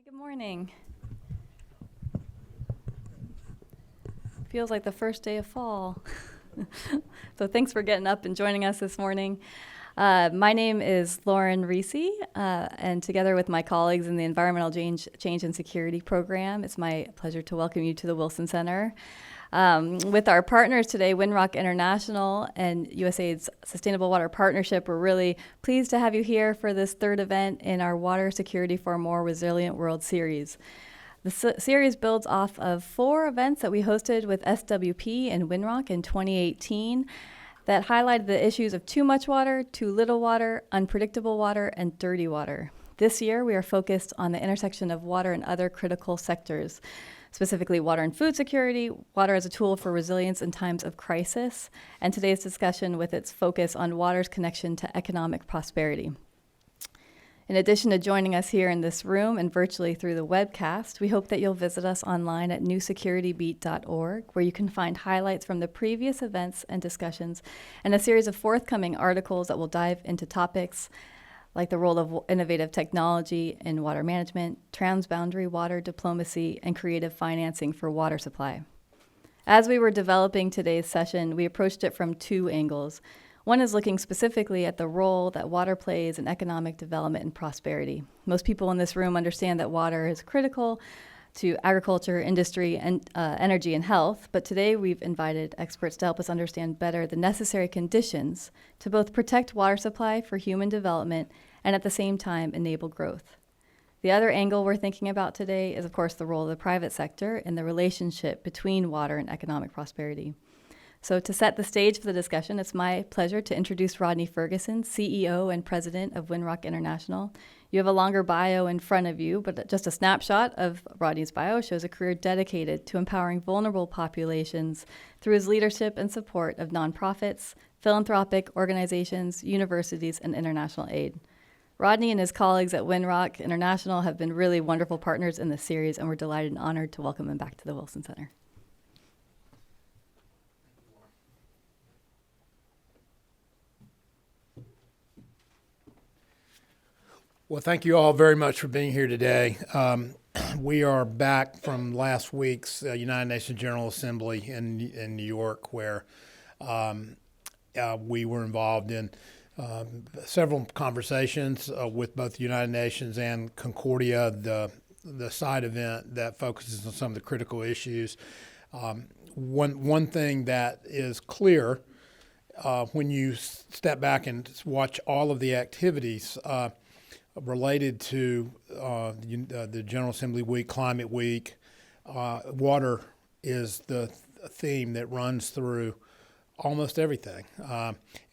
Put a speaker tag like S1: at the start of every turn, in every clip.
S1: Good morning. Feels like the first day of fall. So thanks for getting up and joining us this morning. My name is Lauren Reese, and together with my colleagues in the Environmental Change and Security Program, it's my pleasure to welcome you to the Wilson Center. With our partners today, Windrock International and USAID's Sustainable Water Partnership, we're really pleased to have you here for this third event in our Water Security for a More Resilient World series. The series builds off of 4 events that we hosted with SWP and Windrock in 2018 that highlighted the issues of too much water, too little water, unpredictable water, and dirty water. This year, we are focused on the intersection of water and other critical sectors, specifically water and food security, water as a tool for resilience in times of crisis, and today's discussion with its focus on water's connection to economic prosperity. In addition to joining us here in this room and virtually through the webcast, we hope that you'll visit us online at newsecuritybeat.org, where you can find highlights from the previous events and discussions, and a series of forthcoming articles that will dive into topics like the role of innovative technology in water management, transboundary water diplomacy, and creative financing for water supply. As we were developing today's session, we approached it from 2 angles. One is looking specifically at the role that water plays in economic development and prosperity. Most people in this room understand that water is critical to agriculture, industry, and energy and health, but today we've invited experts to help us understand better the necessary conditions to both protect water supply for human development and at the same time enable growth. The other angle we're thinking about today is, of course, the role of the private sector in the relationship between water and economic prosperity. So to set the stage for the discussion, it's my pleasure to introduce Rodney Ferguson, CEO and President of Windrock International. You have a longer bio in front of you, but just a snapshot of Rodney's bio shows a career dedicated to empowering vulnerable populations through his leadership and support of nonprofits, philanthropic organizations, universities, and international aid. Rodney and his colleagues at Windrock International have been really wonderful partners in this series, and we're delighted and honored to welcome him back to the Wilson Center.
S2: Well, thank you all very much for being here today. We are back from last week's United Nations General Assembly in New York, where we were involved in several conversations with both the United Nations and Concordia, the side event that focuses on some of the critical issues. One thing that is clear when you step back and watch all of the activities related to the General Assembly Week, Climate Week, water is the theme that runs through almost everything.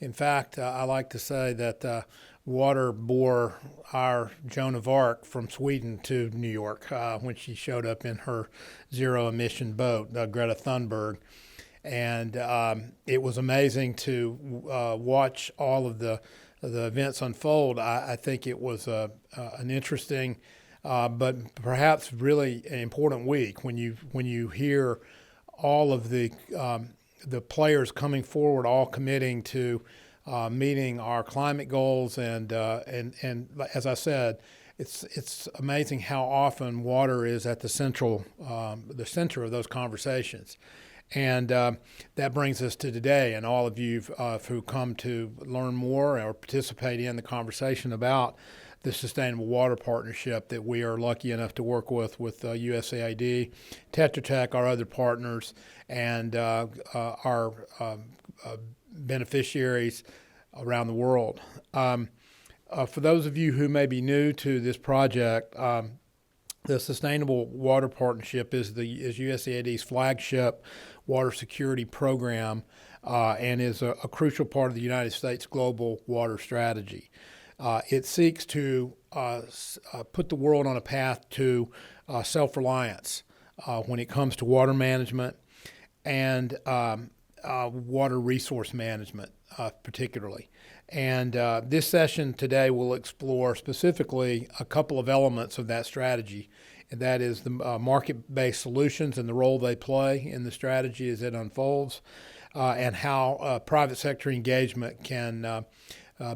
S2: In fact, I like to say that water bore our Joan of Arc from Sweden to New York when she showed up in her zero-emission boat, Greta Thunberg. And it was amazing to watch all of the events unfold. I think it was an interesting, but perhaps really an important week when you hear all of the players coming forward, all committing to meeting our climate goals, and as I said, it's amazing how often water is at the center of those conversations. And that brings us to today, and all of you who come to learn more or participate in the conversation about the Sustainable Water Partnership that we are lucky enough to work with USAID, Tetra Tech, our other partners, and our beneficiaries around the world. For those of you who may be new to this project, the Sustainable Water Partnership is USAID's flagship water security program and is a crucial part of the United States global water strategy. It seeks to put the world on a path to self-reliance when it comes to water management and water resource management particularly. And this session today will explore specifically a couple of elements of that strategy, and that is the market-based solutions and the role they play in the strategy as it unfolds, and how private sector engagement can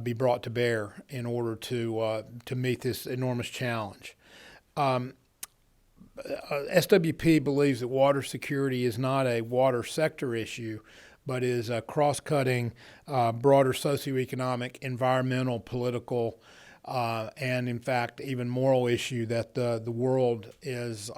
S2: be brought to bear in order to meet this enormous challenge. SWP believes that water security is not a water sector issue, but is a cross-cutting, broader socioeconomic, environmental, political, and in fact even moral issue that the world is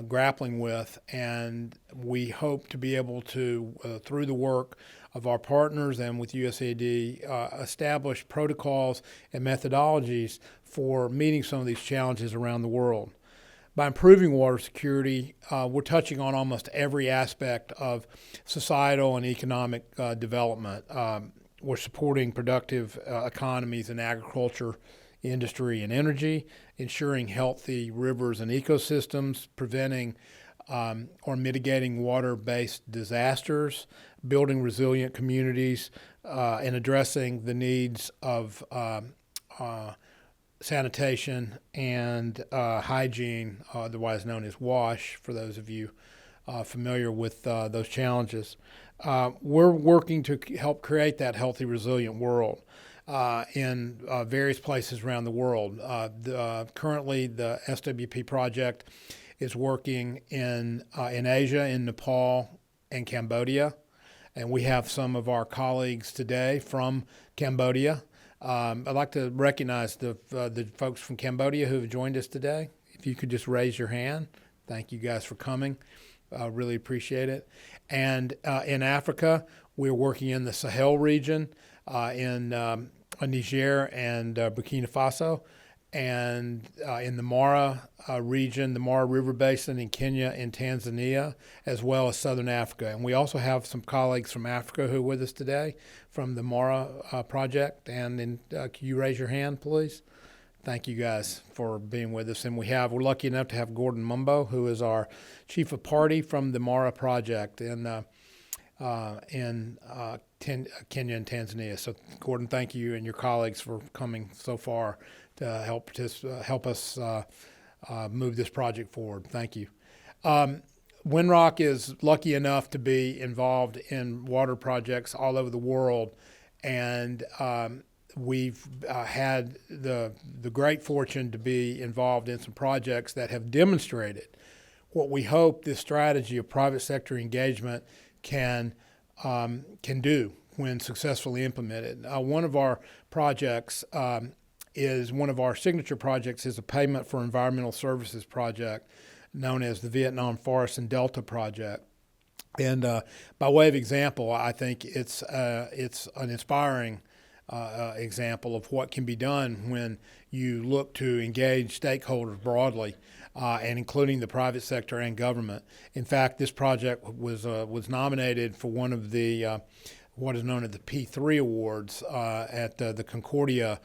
S2: grappling with. And we hope to be able to, through the work of our partners and with USAID, establish protocols and methodologies for meeting some of these challenges around the world. By improving water security, we're touching on almost every aspect of societal and economic development. We're supporting productive economies in agriculture, industry, and energy, ensuring healthy rivers and ecosystems, preventing or mitigating water-based disasters, building resilient communities, and addressing the needs of sanitation and hygiene, otherwise known as WASH, for those of you familiar with those challenges. We're working to help create that healthy, resilient world in various places around the world. Currently, the SWP project is working in Asia, in Nepal and Cambodia, and we have some of our colleagues today from Cambodia. I'd like to recognize the folks from Cambodia who have joined us today. If you could just raise your hand. Thank you guys for coming. Really appreciate it. And in Africa, we're working in the Sahel region, in Niger and Burkina Faso, and in the Mara region, the Mara River Basin in Kenya and Tanzania, as well as Southern Africa. And we also have some colleagues from Africa who are with us today from the Mara project. And can you raise your hand, please? Thank you guys for being with us. And we're lucky enough to have Gordon Mumbo, who is our chief of party from the Mara project in Kenya and Tanzania. So, Gordon, thank you and your colleagues for coming so far to help us move this project forward. Thank you. Winrock is lucky enough to be involved in water projects all over the world, and we've had the great fortune to be involved in some projects that have demonstrated what we hope this strategy of private sector engagement can do when successfully implemented. One of our projects one of our signature projects is a payment for environmental services project known as the Vietnam Forest and Delta Project. And by way of example, I think it's an inspiring example of what can be done when you look to engage stakeholders broadly, and including the private sector and government. In fact, this project was nominated for one of the what is known as the P3 Awards at the Concordia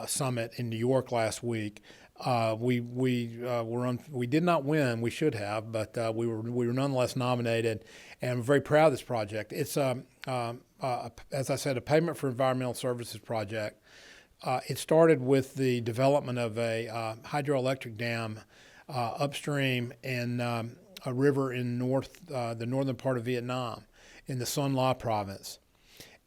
S2: Summit in New York last week. We did not win. We should have, but we were nonetheless nominated, and we're very proud of this project. It's as I said, a payment for environmental services project. It started with the development of a hydroelectric dam upstream in a river in the northern part of Vietnam, in the Son La province.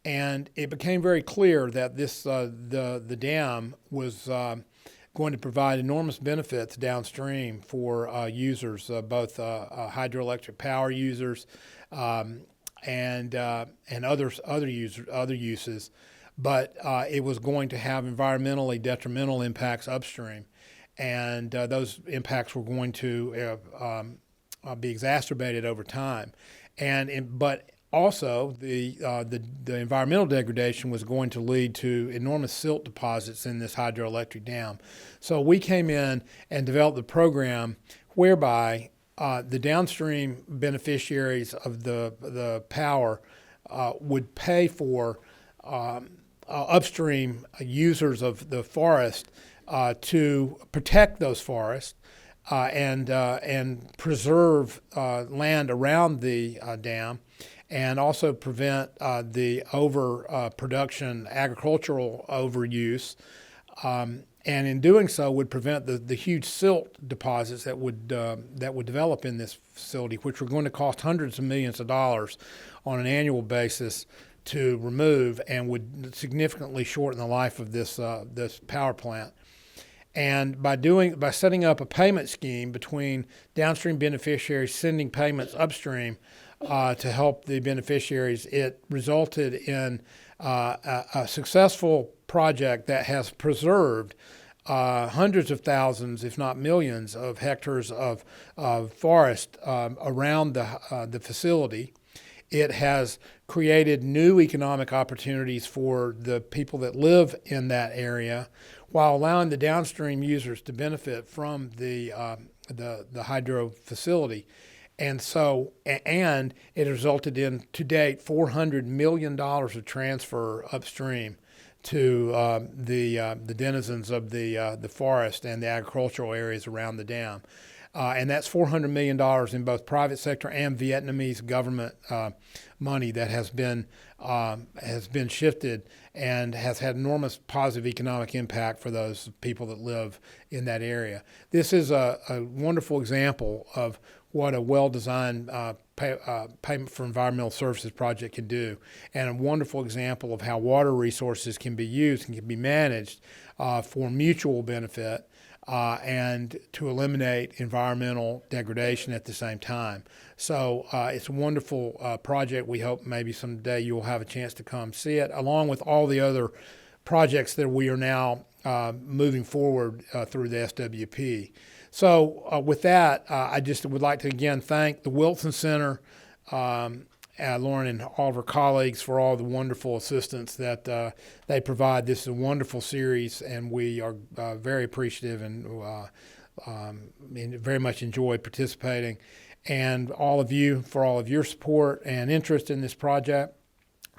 S2: And it became very clear that the dam was going to provide enormous benefits downstream for users, both hydroelectric power users and other uses, but it was going to have environmentally detrimental impacts upstream, and those impacts were going to be exacerbated over time, but also the environmental degradation was going to lead to enormous silt deposits in this hydroelectric dam. So we came in and developed a program whereby the downstream beneficiaries of the power would pay for upstream users of the forest to protect those forests and preserve land around the dam, and also prevent the overproduction, agricultural overuse, and in doing so would prevent the huge silt deposits that would develop in this facility, which were going to cost hundreds of millions of dollars on an annual basis to remove, and would significantly shorten the life of this power plant. And by setting up a payment scheme between downstream beneficiaries sending payments upstream to help the beneficiaries, it resulted in a successful project that has preserved hundreds of thousands, if not millions, of hectares of forest around the facility. It has created new economic opportunities for the people that live in that area, while allowing the downstream users to benefit from the hydro facility. And it resulted in, to date, $400 million of transfer upstream to the denizens of the forest and the agricultural areas around the dam. And that's $400 million in both private sector and Vietnamese government money that has been shifted and has had enormous positive economic impact for those people that live in that area. This is a wonderful example of what a well-designed payment for environmental services project can do, and a wonderful example of how water resources can be used and can be managed for mutual benefit and to eliminate environmental degradation at the same time. So it's a wonderful project. We hope maybe someday you'll have a chance to come see it, along with all the other projects that we are now moving forward through the SWP. So with that, I just would like to again thank the Wilson Center, Lauren and all of her colleagues for all the wonderful assistance that they provide. This is a wonderful series, and we are very appreciative and very much enjoy participating. And all of you, for all of your support and interest in this project.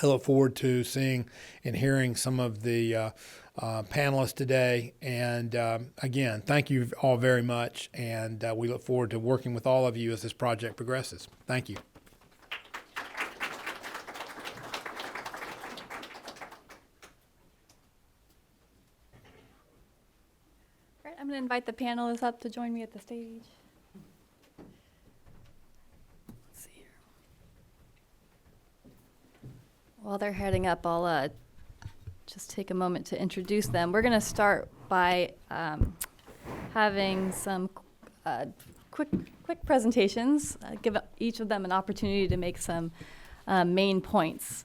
S2: I look forward to seeing and hearing some of the panelists today. And again, thank you all very much. And we look forward to working with all of you as this project progresses. Thank you.
S1: All right, I'm going to invite the panelists up to join me at the stage. Let's see here. While they're heading up, I'll just take a moment to introduce them. We're going to start by having some quick presentations, give each of them an opportunity to make some main points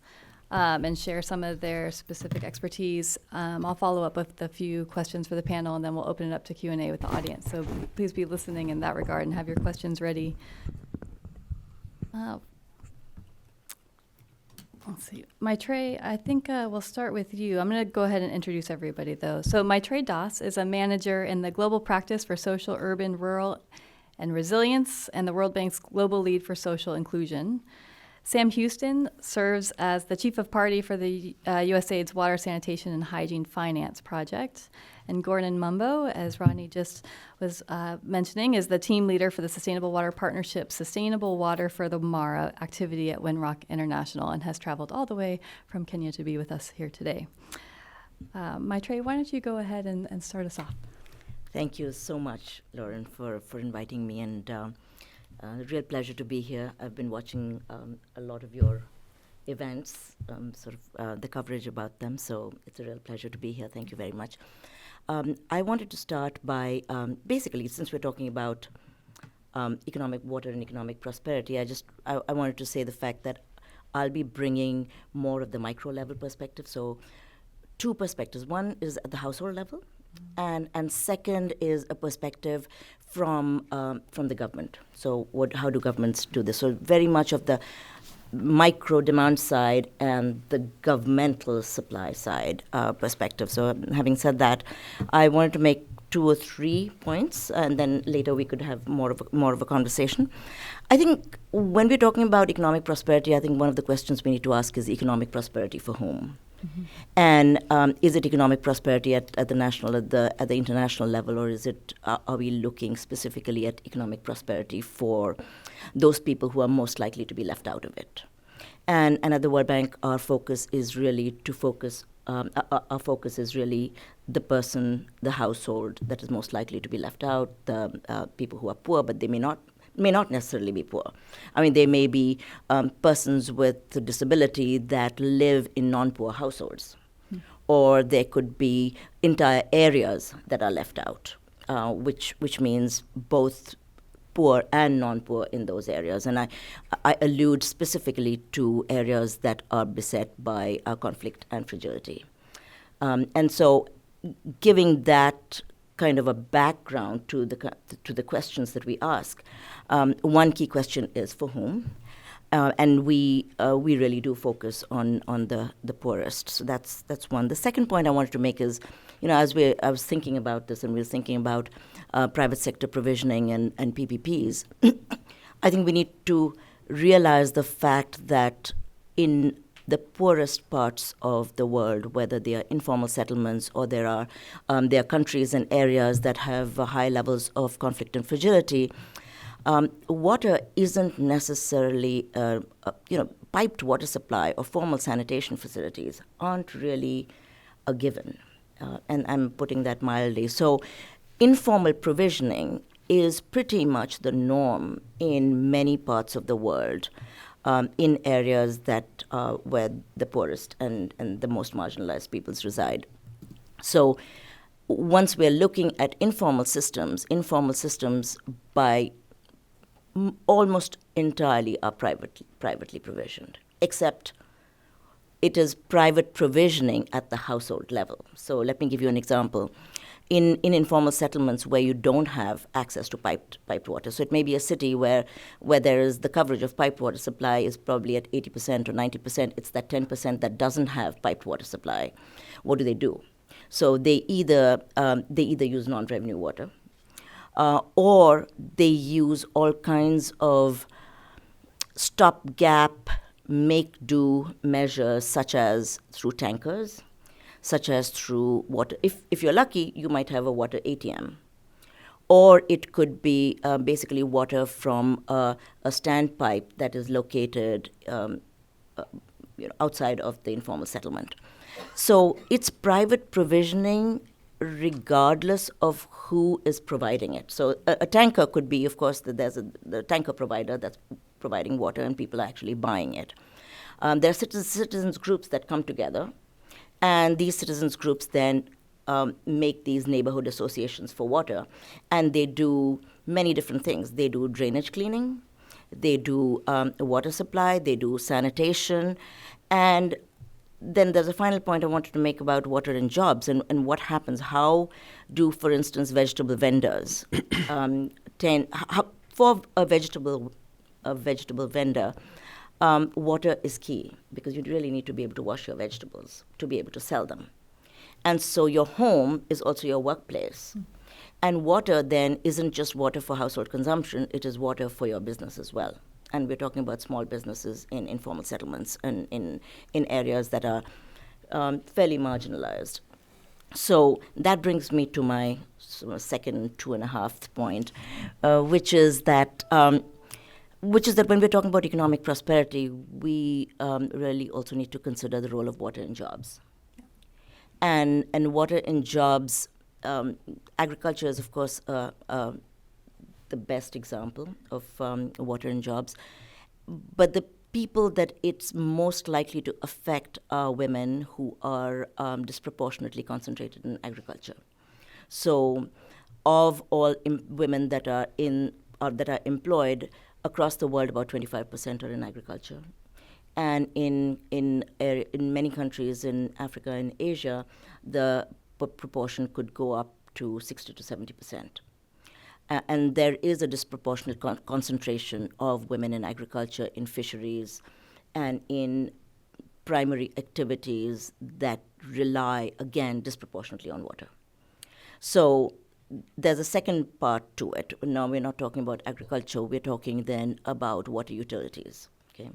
S1: and share some of their specific expertise. I'll follow up with a few questions for the panel, and then we'll open it up to Q&A with the audience. So please be listening in that regard and have your questions ready. Let's see. Maitreyi, I think we'll start with you. I'm going to go ahead and introduce everybody, though. So Maitreyi Das is a manager in the Global Practice for Social, Urban, Rural, and Resilience, and the World Bank's Global Lead for Social Inclusion. Sam Houston serves as the Chief of Party for the USAID's Water, Sanitation, and Hygiene Finance Project. And Gordon Mumbo, as Rodney just was mentioning, is the team leader for the Sustainable Water Partnership Sustainable Water for the Mara activity at Winrock International, and has traveled all the way from Kenya to be with us here today. Maitreyi, why don't you go ahead and start us off?
S3: Thank you so much, Lauren, for inviting me, and a real pleasure to be here. I've been watching a lot of your events, the coverage about them, so it's a real pleasure to be here. Thank you very much. I wanted to start by, basically, since we're talking about economic water and economic prosperity, I wanted to say the fact that I'll be bringing more of the micro level perspective. So two perspectives. One is at the household level, and second is a perspective from the government. So how do governments do this? So very much of the micro demand side and the governmental supply side perspective. So having said that, I wanted to make 2 or 3 points, and then later we could have more of a conversation. I think when we're talking about economic prosperity, I think one of the questions we need to ask is economic prosperity for whom? Mm-hmm. And is it economic prosperity at the national, at the international level, or is it are we looking specifically at economic prosperity for those people who are most likely to be left out of it? And at the World Bank, our focus is really our focus is really the person, the household that is most likely to be left out, the people who are poor, but they may not necessarily be poor. I mean, they may be persons with a disability that live in non-poor households, or there could be entire areas that are left out, which means both poor and non-poor in those areas. And I allude specifically to areas that are beset by conflict and fragility. And so giving that kind of a background to the questions that we ask, one key question is for whom? And we really do focus on the poorest. So that's one. The second point I wanted to make is, as I was thinking about this, and we were thinking about private sector provisioning and PPPs, I think we need to realize the fact that in the poorest parts of the world, whether they are informal settlements or there are countries and areas that have high levels of conflict and fragility, water isn't necessarily, piped water supply or formal sanitation facilities aren't really a given. And I'm putting that mildly. So informal provisioning is pretty much the norm in many parts of the world, in areas that where the poorest and the most marginalized peoples reside. So once we're looking at informal systems by almost entirely are privately provisioned, except it is private provisioning at the household level. So let me give you an example. In informal settlements where you don't have access to piped water, so it may be a city where there is the coverage of piped water supply is probably at 80% or 90%. It's that 10% that doesn't have piped water supply. What do? So they either use non-revenue water, or they use all kinds of stopgap, make-do measures, such as through tankers, such as through water. If you're lucky, you might have a water ATM. Or it could be basically water from a standpipe that is located outside of the informal settlement. So it's private provisioning regardless of who is providing it. So a tanker could be, of course, that there's the tanker provider that's providing water and people are actually buying it. There are citizens groups that come together, and these citizens groups then make these neighborhood associations for water, and they do many different things. They do drainage cleaning, they do water supply, they do sanitation, and then there's a final point I wanted to make about water and jobs and what happens. How do, for instance, vegetable vendors for a vegetable vendor, water is key because you really need to be able to wash your vegetables to be able to sell them. And so your home is also your workplace. And water then isn't just water for household consumption, it is water for your business as well. And we're talking about small businesses in informal settlements and in areas that are fairly marginalized. So that brings me to my second 2.5 point, which is that when we're talking about economic prosperity, we really also need to consider the role of water in jobs. And water in jobs, agriculture is, of course, the best example of water in jobs. But the people that it's most likely to affect are women who are disproportionately concentrated in agriculture. So of all women that are employed across the world, about 25% are in agriculture. And in many countries in Africa and Asia, the proportion could go up to 60 to 70%. And there is a disproportionate concentration of women in agriculture, in fisheries, and in primary activities that rely, again, disproportionately on water. So there's a second part to it. Now we're not talking about agriculture, we're talking then about water utilities. Okay?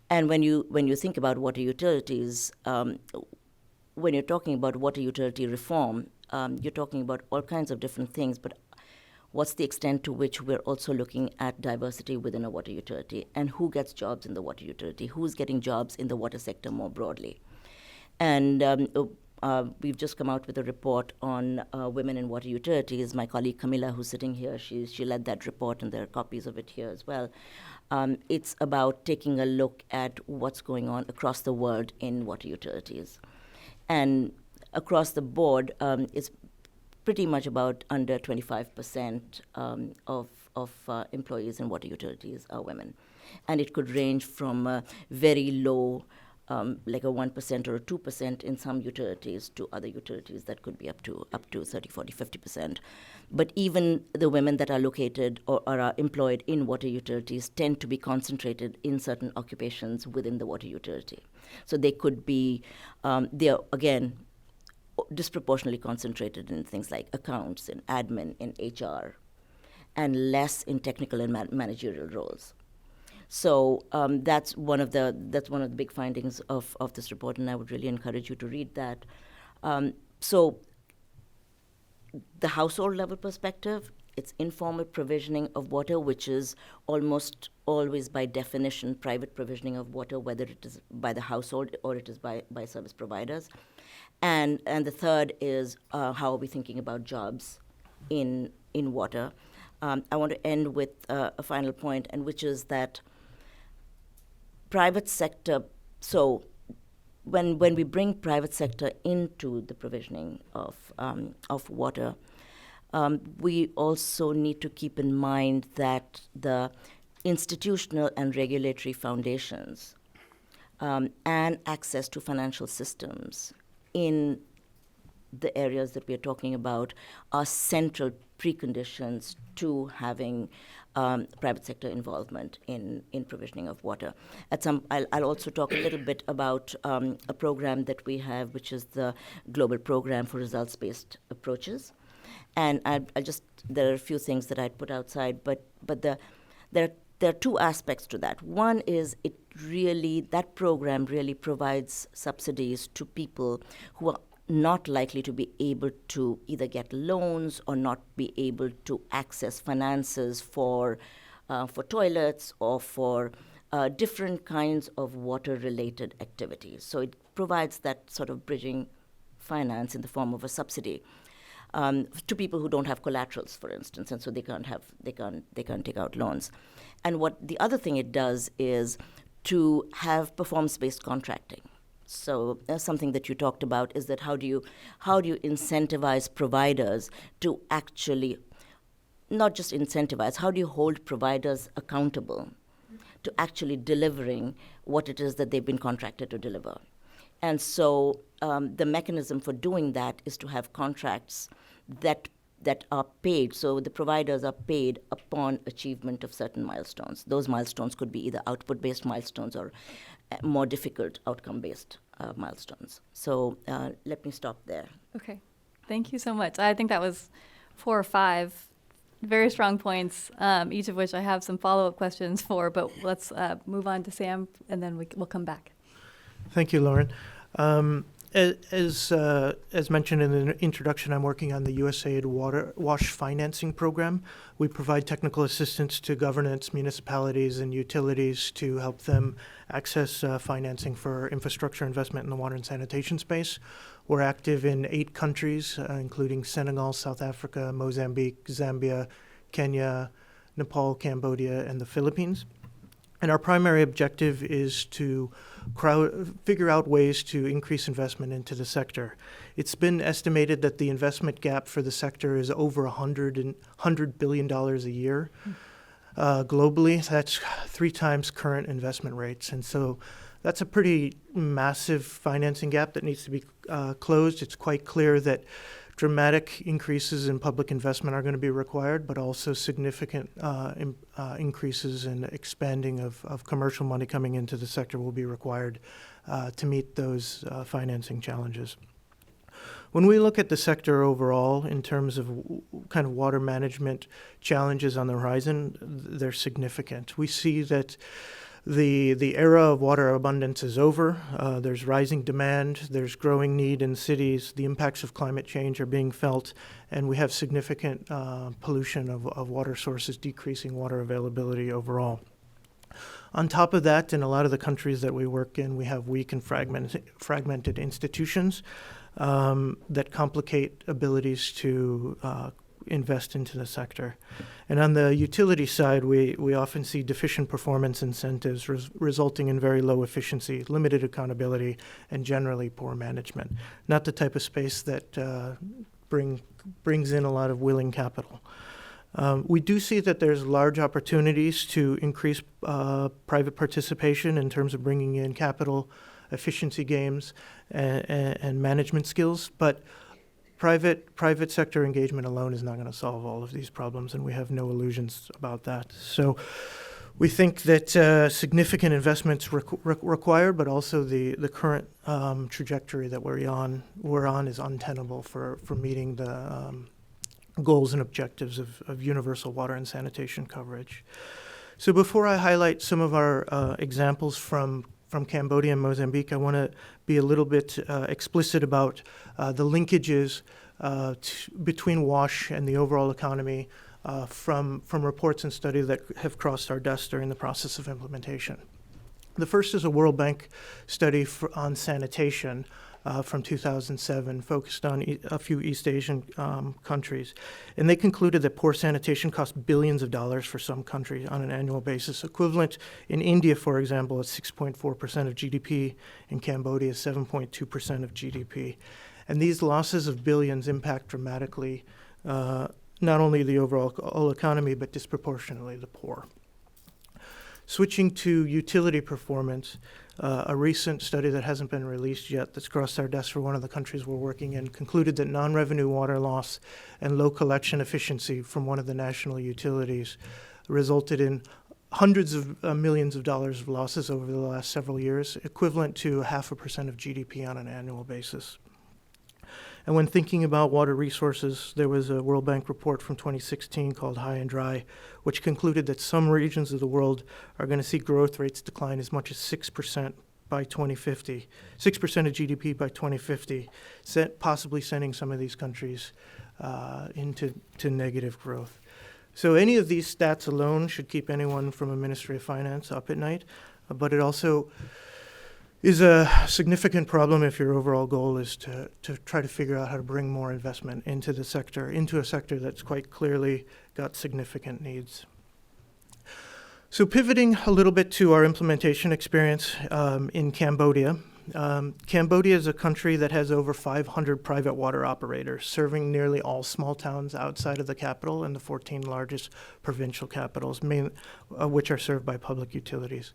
S3: And when you think about water utilities, when you're talking about water utility reform, you're talking about all kinds of different things, but what's the extent to which we're also looking at diversity within a water utility, and who gets jobs in the water utility, who's getting jobs in the water sector more broadly. And we've just come out with a report on women in water utilities. My colleague Camilla, who's sitting here, she led that report, and there are copies of it here as well. It's about taking a look at what's going on across the world in water utilities. And across the board, it's pretty much about under 25% of employees in water utilities are women. And it could range from very low, like a 1% or a 2% in some utilities, to other utilities that could be up to 30, 40, 50%. But even the women that are located or are employed in water utilities tend to be concentrated in certain occupations within the water utility. So they could be, they are, again, disproportionately concentrated in things like accounts and admin and HR, and less in technical and managerial roles. So that's one of the big findings of this report, and I would really encourage you to read that. So the household level perspective, it's informal provisioning of water, which is almost always by definition private provisioning of water, whether it is by the household or it is by service providers. And the third is how are we thinking about jobs in water. I want to end with a final point, and which is that private sector, so when we bring private sector into the provisioning of water, we also need to keep in mind that the institutional and regulatory foundations and access to financial systems in the areas that we are talking about are central preconditions to having private sector involvement in provisioning of water. I'll also talk a little bit about a program that we have, which is the Global Program for Results-Based Approaches. And there are a few things that I'd put outside, but there are two aspects to that. One is that program really provides subsidies to people who are not likely to be able to either get loans or not be able to access finances for toilets or for different kinds of water-related activities. So it provides that sort of bridging finance in the form of a subsidy to people who don't have collaterals, for instance, and so they can't take out loans. And what the other thing it does is to have performance-based contracting. So something that you talked about is that how do you incentivize providers to actually, not just incentivize, how do you hold providers accountable to actually delivering what it is that they've been contracted to deliver? And so the mechanism for doing that is to have contracts that are paid. So the providers are paid upon achievement of certain milestones. Those milestones could be either output-based milestones or more difficult outcome-based milestones. So let me stop there.
S1: Okay. Thank you so much. I think that was 4 or 5 very strong points, each of which I have some follow-up questions for, but let's move on to Sam, and then we'll come back.
S4: Thank you, Lauren. As mentioned in the introduction, I'm working on the USAID WASH financing program. We provide technical assistance to governments, municipalities, and utilities to help them access financing for infrastructure investment in the water and sanitation space. We're active in 8 countries, including Senegal, South Africa, Mozambique, Zambia, Kenya, Nepal, Cambodia, and the Philippines. And our primary objective is to figure out ways to increase investment into the sector. It's been estimated that the investment gap for the sector is over $100 billion a year. Globally, that's 3 times current investment rates. And so that's a pretty massive financing gap that needs to be closed. It's quite clear that dramatic increases in public investment are going to be required, but also significant increases in expanding of commercial money coming into the sector will be required to meet those financing challenges. When we look at the sector overall in terms of kind of water management challenges on the horizon, they're significant. We see that the era of water abundance is over. There's rising demand. There's growing need in cities. The impacts of climate change are being felt, and we have significant pollution of water sources, decreasing water availability overall. On top of that, in a lot of the countries that we work in, we have weak and fragmented institutions that complicate abilities to invest into the sector. And on the utility side, we often see deficient performance incentives resulting in very low efficiency, limited accountability, and generally poor management. Not the type of space that brings in a lot of willing capital. We do see that there's large opportunities to increase private participation in terms of bringing in capital, efficiency gains, and management skills, but private sector engagement alone is not going to solve all of these problems, and we have no illusions about that. So we think that significant investments required, but also the current trajectory that we're on is untenable for meeting the goals and objectives of universal water and sanitation coverage. So before I highlight some of our examples from Cambodia and Mozambique, I want to be a little bit explicit about the linkages between WASH and the overall economy from reports and studies that have crossed our desks during the process of implementation. The first is a World Bank study on sanitation from 2007, focused on a few East Asian countries. And they concluded that poor sanitation costs billions of dollars for some countries on an annual basis, equivalent in India, for example, at 6.4% of GDP, in Cambodia, 7.2% of GDP. And these losses of billions impact dramatically not only the overall economy, but disproportionately the poor. Switching to utility performance, a recent study that hasn't been released yet that's crossed our desk for one of the countries we're working in concluded that non-revenue water loss and low collection efficiency from one of the national utilities resulted in hundreds of millions of dollars of losses over the last several years, equivalent to 0.5% of GDP on an annual basis. And when thinking about water resources, there was a World Bank report from 2016 called High and Dry, which concluded that some regions of the world are going to see growth rates decline as much as 6% by 2050, 6% of GDP by 2050, possibly sending some of these countries into negative growth. So any of these stats alone should keep anyone from a Ministry of Finance up at night, but it also is a significant problem if your overall goal is to try to figure out how to bring more investment into the sector, into a sector that's quite clearly got significant needs. So pivoting a little bit to our implementation experience in Cambodia. Cambodia is a country that has over 500 private water operators, serving nearly all small towns outside of the capital and the 14 largest provincial capitals, which are served by public utilities.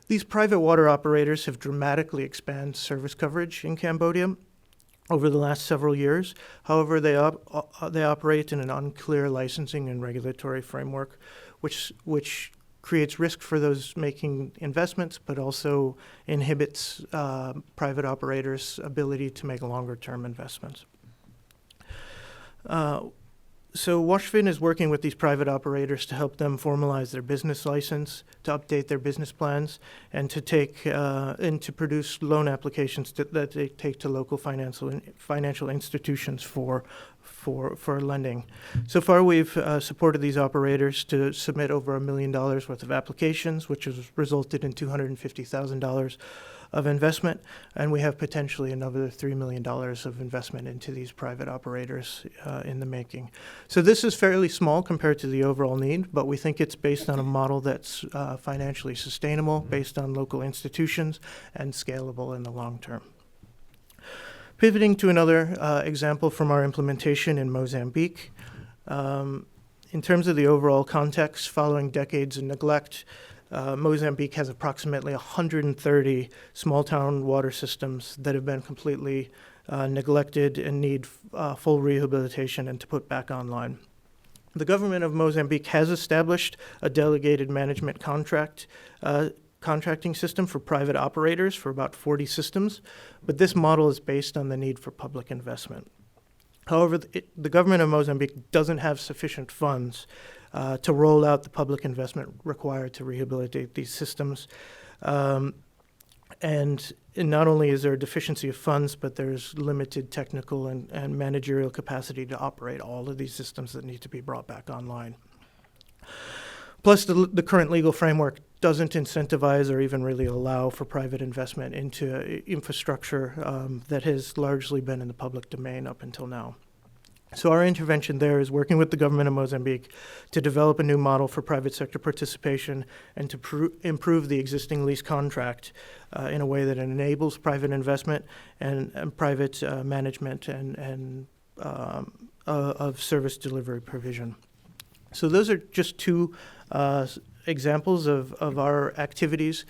S4: These private water operators have dramatically expanded service coverage in Cambodia over the last several years. However, they operate in an unclear licensing and regulatory framework, which creates risk for those making investments, but also inhibits private operators' ability to make longer-term investments. So WashFin is working with these private operators to help them formalize their business license, to update their business plans, and to produce loan applications that they take to local financial institutions for lending. So far, we've supported these operators to submit over $1 million worth of applications, which has resulted in $250,000 of investment, and we have potentially another $3 million of investment into these private operators in the making. So this is fairly small compared to the overall need, but we think it's based on a model that's financially sustainable, based on local institutions, and scalable in the long term. Pivoting to another example from our implementation in Mozambique. In terms of the overall context, following decades of neglect, Mozambique has approximately 130 small-town water systems that have been completely neglected and need full rehabilitation and to put back online. The government of Mozambique has established a delegated management contracting system for private operators for about 40 systems, but this model is based on the need for public investment. However, the government of Mozambique doesn't have sufficient funds to roll out the public investment required to rehabilitate these systems. And not only is there a deficiency of funds, but there's limited technical and managerial capacity to operate all of these systems that need to be brought back online. Plus, the current legal framework doesn't incentivize or even really allow for private investment into infrastructure that has largely been in the public domain up until now. So our intervention there is working with the government of Mozambique to develop a new model for private sector participation and to improve the existing lease contract in a way that enables private investment and private management and of service delivery provision. So those are just two examples of our activities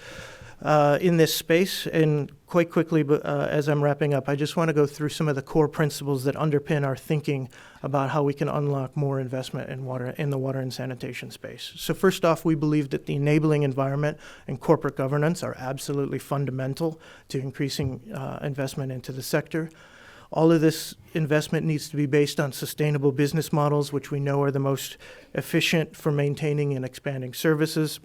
S4: in this space. And quite quickly, but as I'm wrapping up, I just want to go through some of the core principles that underpin our thinking about how we can unlock more investment in the water and sanitation space. So first off, we believe that the enabling environment and corporate governance are absolutely fundamental to increasing investment into the sector. All of this investment needs to be based on sustainable business models, which we know are the most efficient for maintaining and expanding services.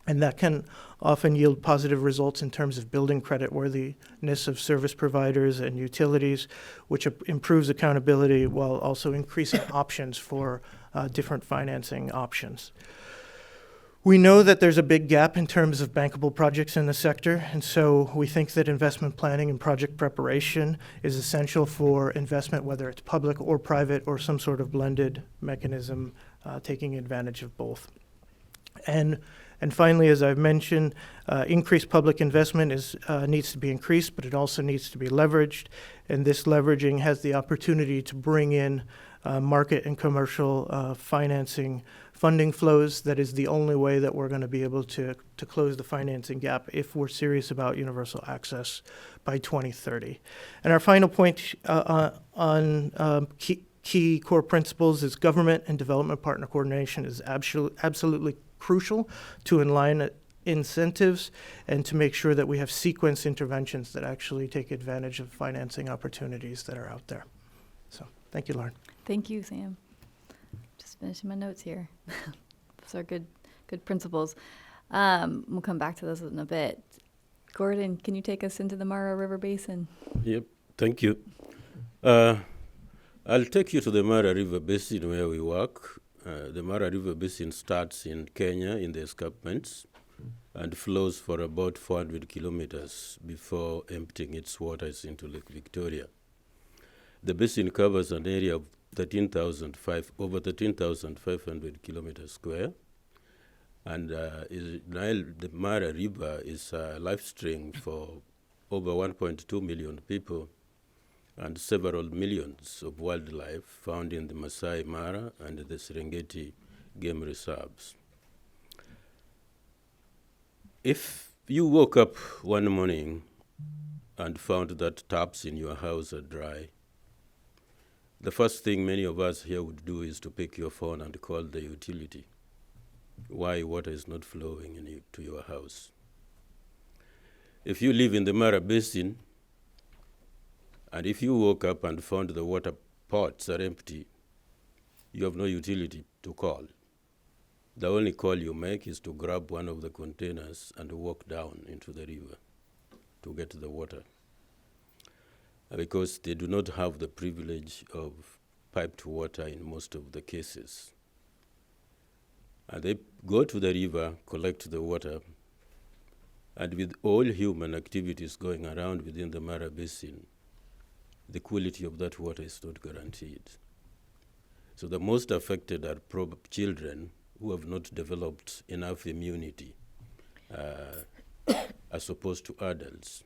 S4: And that can often yield positive results in terms of building creditworthiness of service providers and utilities, which improves accountability while also increasing options for different financing options. We know that there's a big gap in terms of bankable projects in the sector, and so we think that investment planning and project preparation is essential for investment, whether it's public or private or some sort of blended mechanism taking advantage of both. And finally, as I've mentioned, increased public investment needs to be increased, but it also needs to be leveraged. And this leveraging has the opportunity to bring in market and commercial funding flows. That is the only way that we're going to be able to close the financing gap if we're serious about universal access by 2030. And our final point on key core principles is government and development partner coordination is absolutely crucial to align incentives and to make sure that we have sequence interventions that actually take advantage of financing opportunities that are out there. So thank you, Lauren.
S1: Thank you, Sam. Just finishing my notes here. Those are good principles. We'll come back to those in a bit. Gordon, can you take us into the Mara River Basin?
S5: Yep, thank you. I'll take you to the Mara River Basin where we work. The Mara River Basin starts in Kenya in the escarpments and flows for about 400 kilometers before emptying its waters into Lake Victoria. The basin covers an area of over 13,500 kilometers square, and the Mara River is a life stream for over 1.2 million people and several millions of wildlife found in the Masai Mara and the Serengeti game reserves. If you woke up one morning and found that taps in your house are dry, the first thing many of us here would do is to pick your phone and call the utility. Why water is not flowing to your house? If you live in the Mara Basin, and if you woke up and found the water pots are empty, you have no utility to call. The only call you make is to grab one of the containers and walk down into the river to get the water, because they do not have the privilege of piped water in most of the cases. And they go to the river, collect the water, and with all human activities going around within the Mara Basin, the quality of that water is not guaranteed. So the most affected are children who have not developed enough immunity as opposed to adults.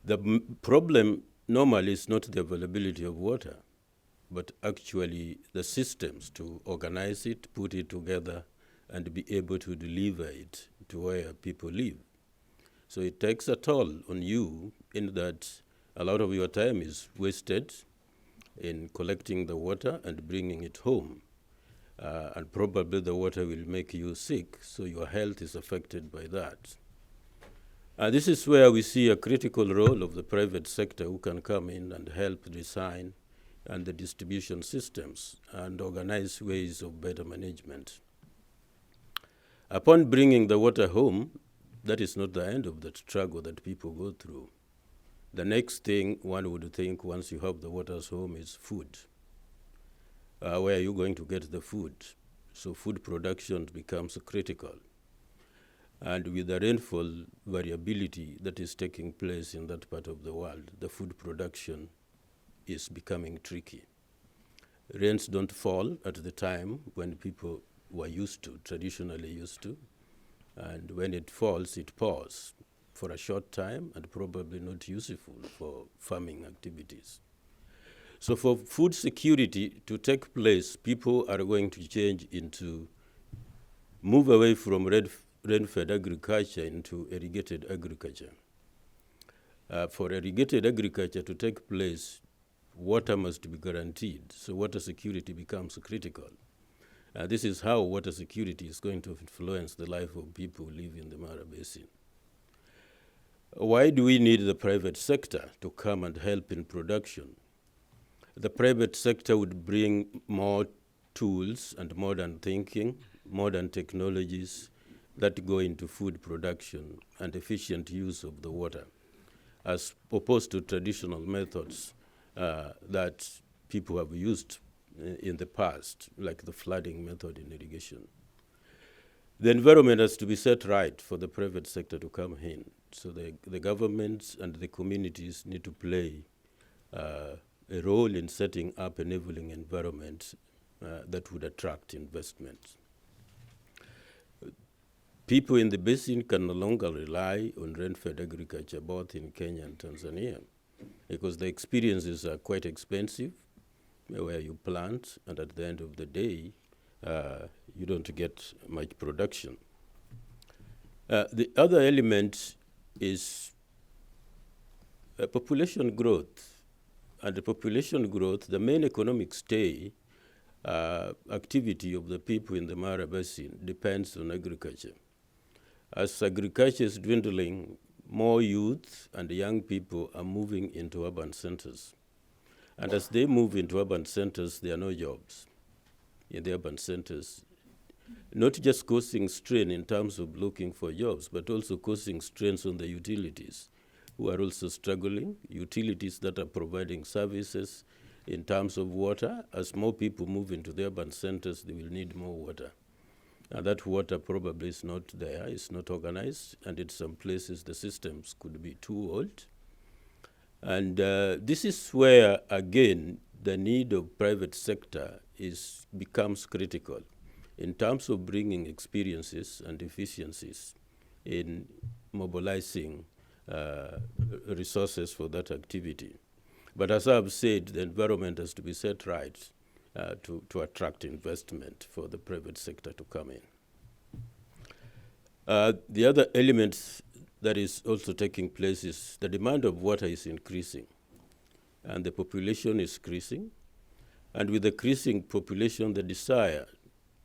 S5: The problem normally is not the availability of water, but actually the systems to organize it, put it together, and be able to deliver it to where people live. So it takes a toll on you in that a lot of your time is wasted in collecting the water and bringing it home. And probably the water will make you sick, so your health is affected by that. This is where we see a critical role of the private sector who can come in and help design and the distribution systems and organize ways of better management. Upon bringing the water home, that is not the end of the struggle that people go through. The next thing one would think once you have the waters home is food. Where are you going to get the food? So food production becomes critical. And with the rainfall variability that is taking place in that part of the world, the food production is becoming tricky. Rains don't fall at the time when people were traditionally used to. And when it falls, it pours for a short time and probably not useful for farming activities. So for food security to take place, people are going to move away from rain-fed agriculture into irrigated agriculture. For irrigated agriculture to take place, water must be guaranteed, so water security becomes critical. This is how water security is going to influence the life of people who live in the Mara Basin. Why do we need the private sector to come and help in production? The private sector would bring more tools and modern thinking, modern technologies that go into food production and efficient use of the water, as opposed to traditional methods that people have used in the past, like the flooding method in irrigation. The environment has to be set right for the private sector to come in. So the governments and the communities need to play a role in setting up enabling environments that would attract investment. People in the basin can no longer rely on rain-fed agriculture, both in Kenya and Tanzania, because the experiences are quite expensive, where you plant, and at the end of the day, you don't get much production. The other element is population growth. And the population growth, the main economic activity of the people in the Mara Basin depends on agriculture. As agriculture is dwindling, more youth and young people are moving into urban centers. And as they move into urban centers, there are no jobs in the urban centers, not just causing strain in terms of looking for jobs, but also causing strains on the utilities, who are also struggling, utilities that are providing services in terms of water. As more people move into the urban centers, they will need more water. And that water probably is not there, it's not organized, and in some places the systems could be too old. And this is where, again, the need of private sector becomes critical in terms of bringing experiences and efficiencies in mobilizing resources for that activity. But as I've said, the environment has to be set right to attract investment for the private sector to come in. The other element that is also taking place is the demand of water is increasing, and the population is increasing. And with the increasing population, the desire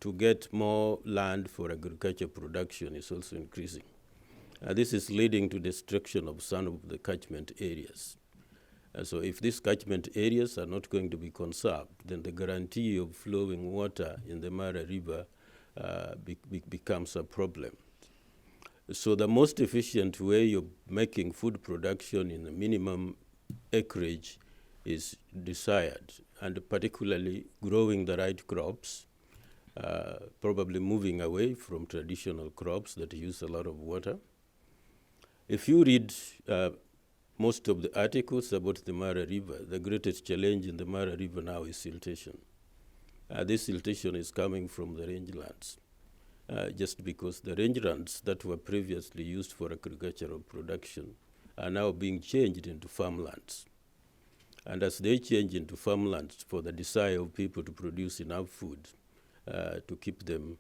S5: to get more land for agriculture production is also increasing. This is leading to destruction of some of the catchment areas. So if these catchment areas are not going to be conserved, then the guarantee of flowing water in the Mara River becomes a problem. So the most efficient way of making food production in the minimum acreage is desired, and particularly growing the right crops, probably moving away from traditional crops that use a lot of water. If you read most of the articles about the Mara River, the greatest challenge in the Mara River now is siltation. This siltation is coming from the rangelands, just because the rangelands that were previously used for agricultural production are now being changed into farmlands. And as they change into farmlands for the desire of people to produce enough food to keep them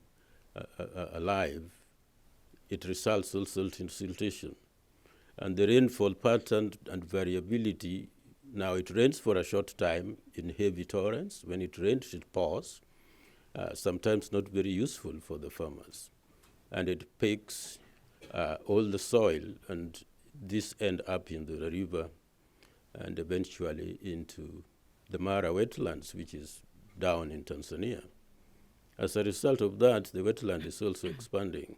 S5: alive, it results also in siltation. And the rainfall pattern and variability, now it rains for a short time in heavy torrents. When it rains, it pours, sometimes not very useful for the farmers. And it picks all the soil, and this end up in the river and eventually into the Mara wetlands, which is down in Tanzania. As a result of that, the wetland is also expanding.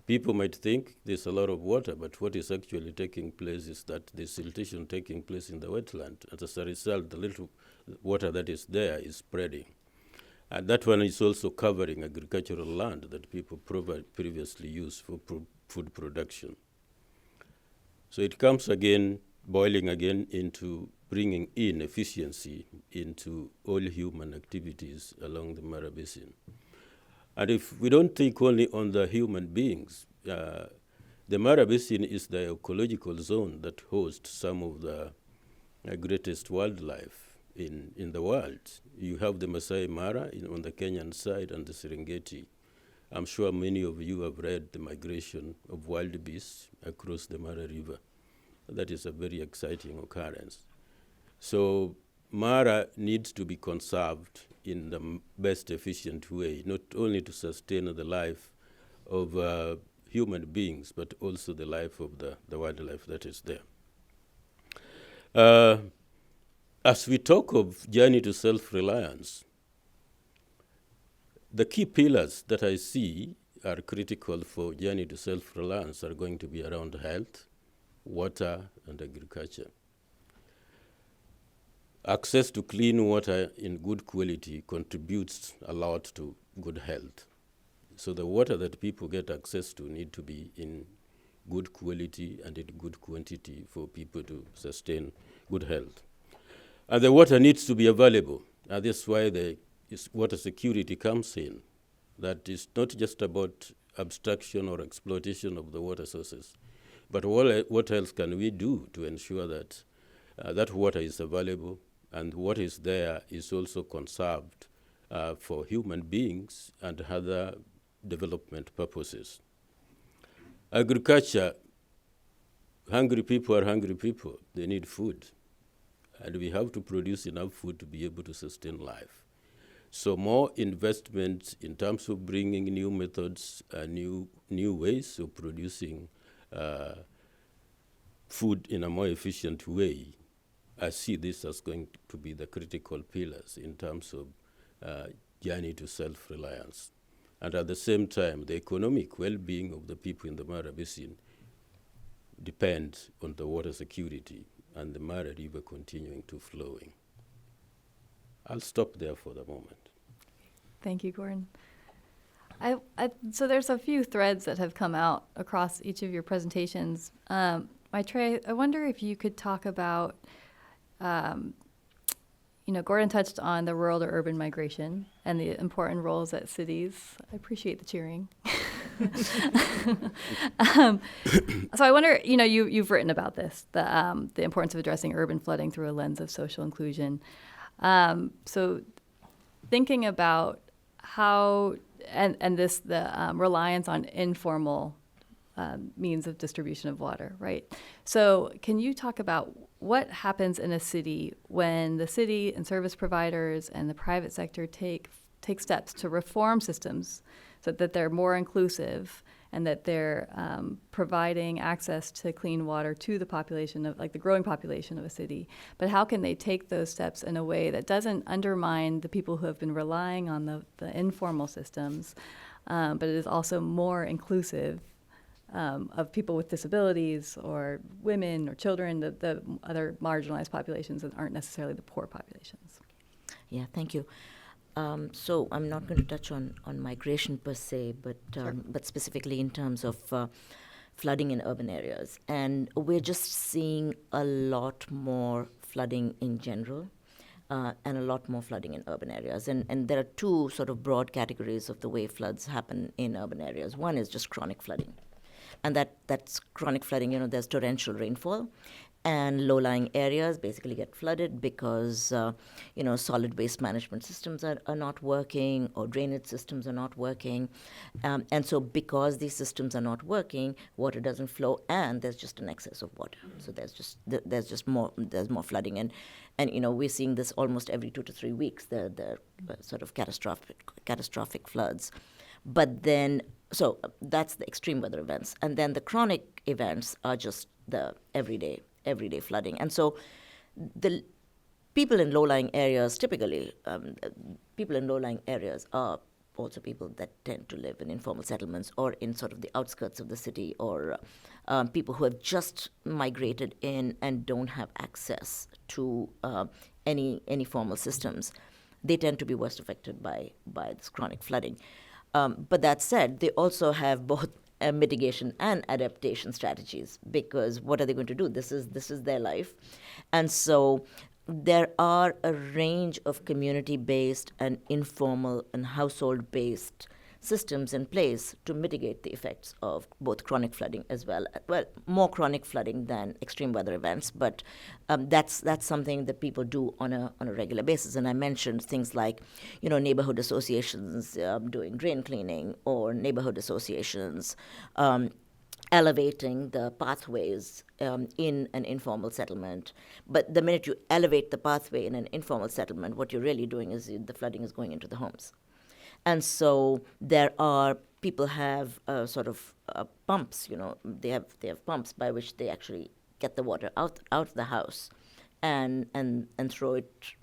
S5: People might think there's a lot of water, but what is actually taking place is that there's siltation taking place in the wetland. And as a result, the little water that is there is spreading. And that one is also covering agricultural land that people previously used for food production. So it comes again boiling again into bringing in efficiency into all human activities along the Mara Basin. And if we don't think only on the human beings, the Mara Basin is the ecological zone that hosts some of the greatest wildlife in the world. You have the Masai Mara on the Kenyan side and the Serengeti. I'm sure many of you have read the migration of wild beasts across the Mara River. That is a very exciting occurrence. So Mara needs to be conserved in the best efficient way, not only to sustain the life of human beings, but also the life of the wildlife that is there. As we talk of journey to self-reliance, the key pillars that I see are critical for journey to self-reliance are going to be around health, water, and agriculture. Access to clean water in good quality contributes a lot to good health. So the water that people get access to need to be in good quality and in good quantity for people to sustain good health. And the water needs to be available. And that's why the water security comes in. That is not just about abstraction or exploitation of the water sources, but what else can we do to ensure that that water is available and what is there is also conserved for human beings and other development purposes. Agriculture, hungry people are hungry people. They need food. And we have to produce enough food to be able to sustain life. So more investment in terms of bringing new methods, new ways of producing food in a more efficient way. I see this as going to be the critical pillars in terms of journey to self-reliance. And at the same time, the economic well-being of the people in the Mara Basin depends on the water security and the Mara River continuing to flowing. I'll stop there for the moment.
S1: Thank you, Gordon. So there's a few threads that have come out across each of your presentations. I wonder if you could talk about, Gordon touched on the rural to urban migration and the important roles that cities. I appreciate the cheering. So I wonder, you've written about this, the importance of addressing urban flooding through a lens of social inclusion. So thinking about how, and the reliance on informal means of distribution of water, right? So can you talk about what happens in a city when the city and service providers and the private sector take steps to reform systems so that they're more inclusive and that they're providing access to clean water to the population of, like, the growing population of a city? But how can they take those steps in a way that doesn't undermine the people who have been relying on the informal systems, but it is also more inclusive of people with disabilities or women or children, the other marginalized populations that aren't necessarily the poor populations?
S3: Yeah, thank you. So I'm not going to touch on migration per se, but specifically in terms of flooding in urban areas. And we're just seeing a lot more flooding in general and a lot more flooding in urban areas. And there are two sort of broad categories of the way floods happen in urban areas. One is just chronic flooding. And that's chronic flooding, there's torrential rainfall. And low-lying areas basically get flooded because, solid waste management systems are not working or drainage systems are not working. And so because these systems are not working, water doesn't flow and there's just an excess of water. So there's more flooding. And we're seeing this almost every 2 to 3 weeks, the sort of catastrophic floods. But then, so that's the extreme weather events. And then the chronic events are just the everyday flooding. And so the people in low-lying areas, typically, people in low-lying areas are also people that tend to live in informal settlements or in sort of the outskirts of the city, or people who have just migrated in and don't have access to any formal systems. They tend to be worst affected by this chronic flooding. But that said, they also have both mitigation and adaptation strategies, because what are they going to do? This is their life. And so there are a range of community-based and informal and household-based systems in place to mitigate the effects of both chronic flooding as well, more chronic flooding than extreme weather events, but that's something that people do on a regular basis. And I mentioned things like, neighborhood associations doing drain cleaning, or neighborhood associations elevating the pathways in an informal settlement. But the minute you elevate the pathway in an informal settlement, what you're really doing is the flooding is going into the homes. And so people have pumps, they have pumps by which they actually get the water out of the house and throw it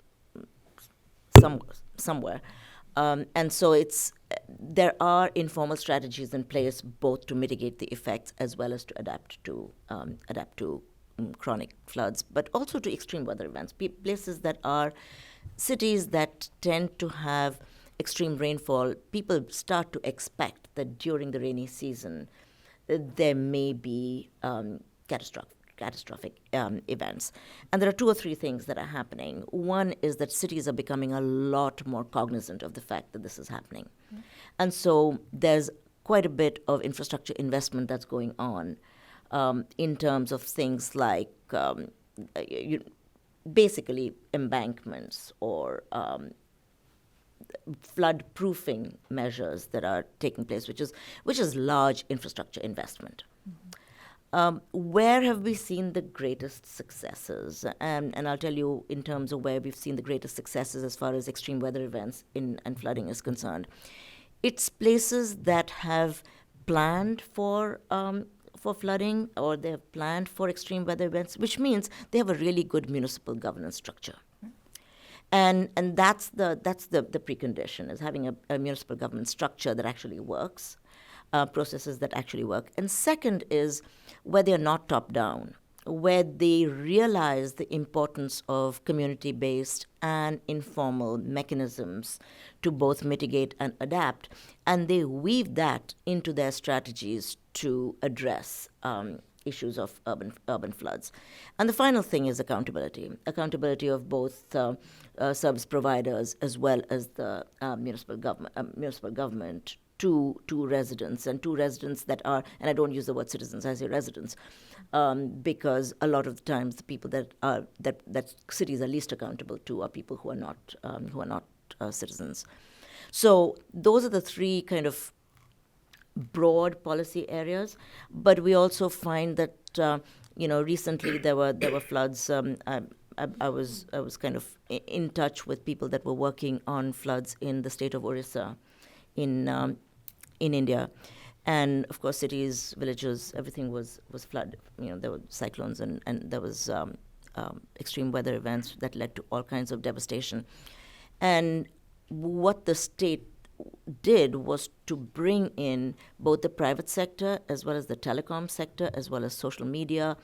S3: somewhere. And so there are informal strategies in place both to mitigate the effects as well as to adapt to chronic floods, but also to extreme weather events. Places that are cities that tend to have extreme rainfall, people start to expect that during the rainy season there may be catastrophic events. And there are 2 or 3 things that are happening. One is that cities are becoming a lot more cognizant of the fact that this is happening. Mm-hmm. And so there's quite a bit of infrastructure investment that's going on in terms of things like basically embankments or flood-proofing measures that are taking place, which is large infrastructure investment. Mm-hmm. Where have we seen the greatest successes? And I'll tell you in terms of where we've seen the greatest successes as far as extreme weather events and flooding is concerned. It's places that have planned for flooding, or they have planned for extreme weather events, which means they have a really good municipal governance structure. And that's the precondition, is having a municipal government structure that actually works, processes that actually work. And second is where they're not top-down, where they realize the importance of community-based and informal mechanisms to both mitigate and adapt, and they weave that into their strategies to address issues of urban floods. And the final thing is accountability of both service providers as well as the municipal government to residents that are, and I don't use the word citizens, I say residents, because a lot of the times the people that cities are least accountable to are people who are not citizens. So those are the 3 kind of broad policy areas, but we also find that recently there were floods. I was kind of in touch with people that were working on floods in the state of Orissa, in India, and of course cities, villages, everything was flooded. There were cyclones and there was extreme weather events that led to all kinds of devastation. And what the state did was to bring in both the private sector as well as the telecom sector as well as social media,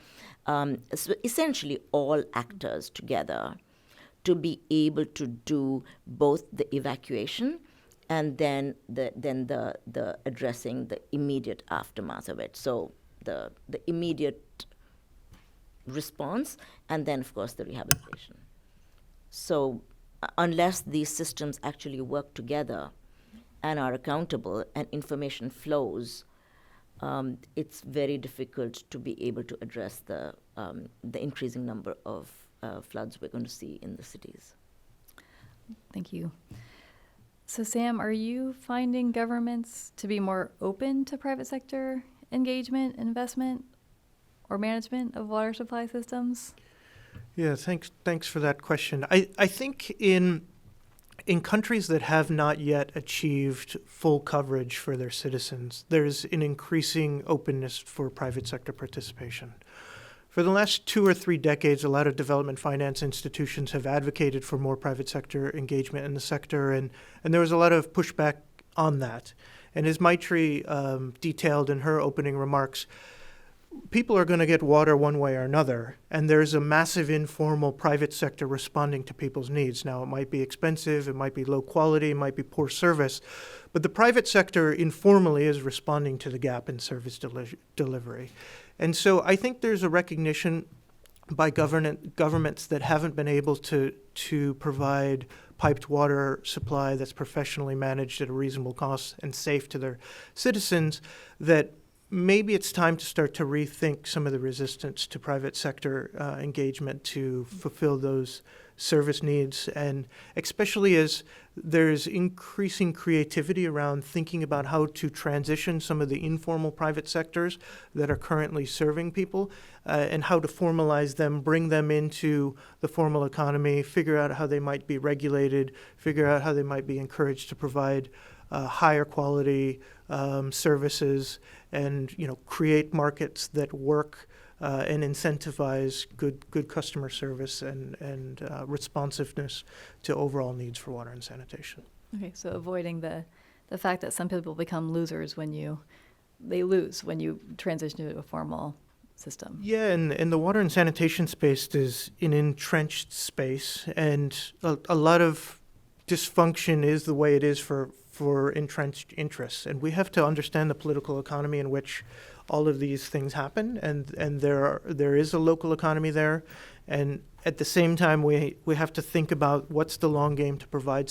S3: essentially all actors together to be able to do both the evacuation and then the addressing the immediate aftermath of it. So the immediate response and then of course the rehabilitation. So unless these systems actually work together and are accountable and information flows, it's very difficult to be able to address the increasing number of floods we're going to see in the cities.
S1: Thank you. So Sam, are you finding governments to be more open to private sector engagement, investment, or management of water supply systems?
S4: Yeah, thanks for that question. I think in countries that have not yet achieved full coverage for their citizens, there's an increasing openness for private sector participation. For the last 2 or 3 decades, a lot of development finance institutions have advocated for more private sector engagement in the sector, and there was a lot of pushback on that. And as Maitri detailed in her opening remarks, people are going to get water one way or another, and there's a massive informal private sector responding to people's needs. Now, it might be expensive, it might be low quality, it might be poor service, but the private sector informally is responding to the gap in service delivery. And so I think there's a recognition by governments that haven't been able to provide piped water supply that's professionally managed at a reasonable cost and safe to their citizens, that maybe it's time to start to rethink some of the resistance to private sector engagement to fulfill those service needs, and especially as there's increasing creativity around thinking about how to transition some of the informal private sectors that are currently serving people and how to formalize them, bring them into the formal economy, figure out how they might be regulated, figure out how they might be encouraged to provide higher quality services, and create markets that work and incentivize good customer service and responsiveness to overall needs for water and sanitation.
S1: Okay, so avoiding the fact that some people become losers when you transition to a formal system.
S4: Yeah, and the water and sanitation space is an entrenched space, and a lot of dysfunction is the way it is for entrenched interests. And we have to understand the political economy in which all of these things happen, and there is a local economy there. And at the same time, we have to think about what's the long game to provide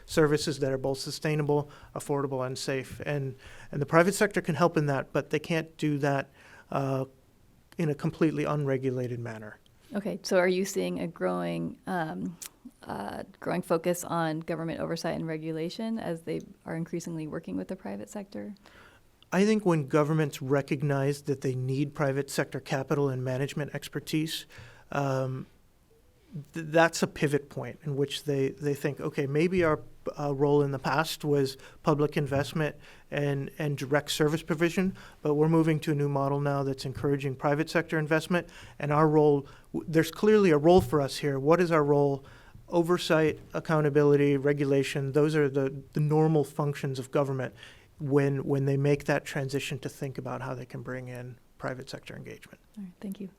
S4: services that are both sustainable, affordable, and safe. And the private sector can help in that, but they can't do that in a completely unregulated manner.
S1: Okay, so are you seeing a growing focus on government oversight and regulation as they are increasingly working with the private sector?
S4: I think when governments recognize that they need private sector capital and management expertise, that's a pivot point in which they think, okay, maybe our role in the past was public investment and direct service provision, but we're moving to a new model now that's encouraging private sector investment. And our role, there's clearly a role for us here. What is our role? Oversight, accountability, regulation, those are the normal functions of government when they make that transition to think about how they can bring in private sector engagement.
S1: All right, thank you.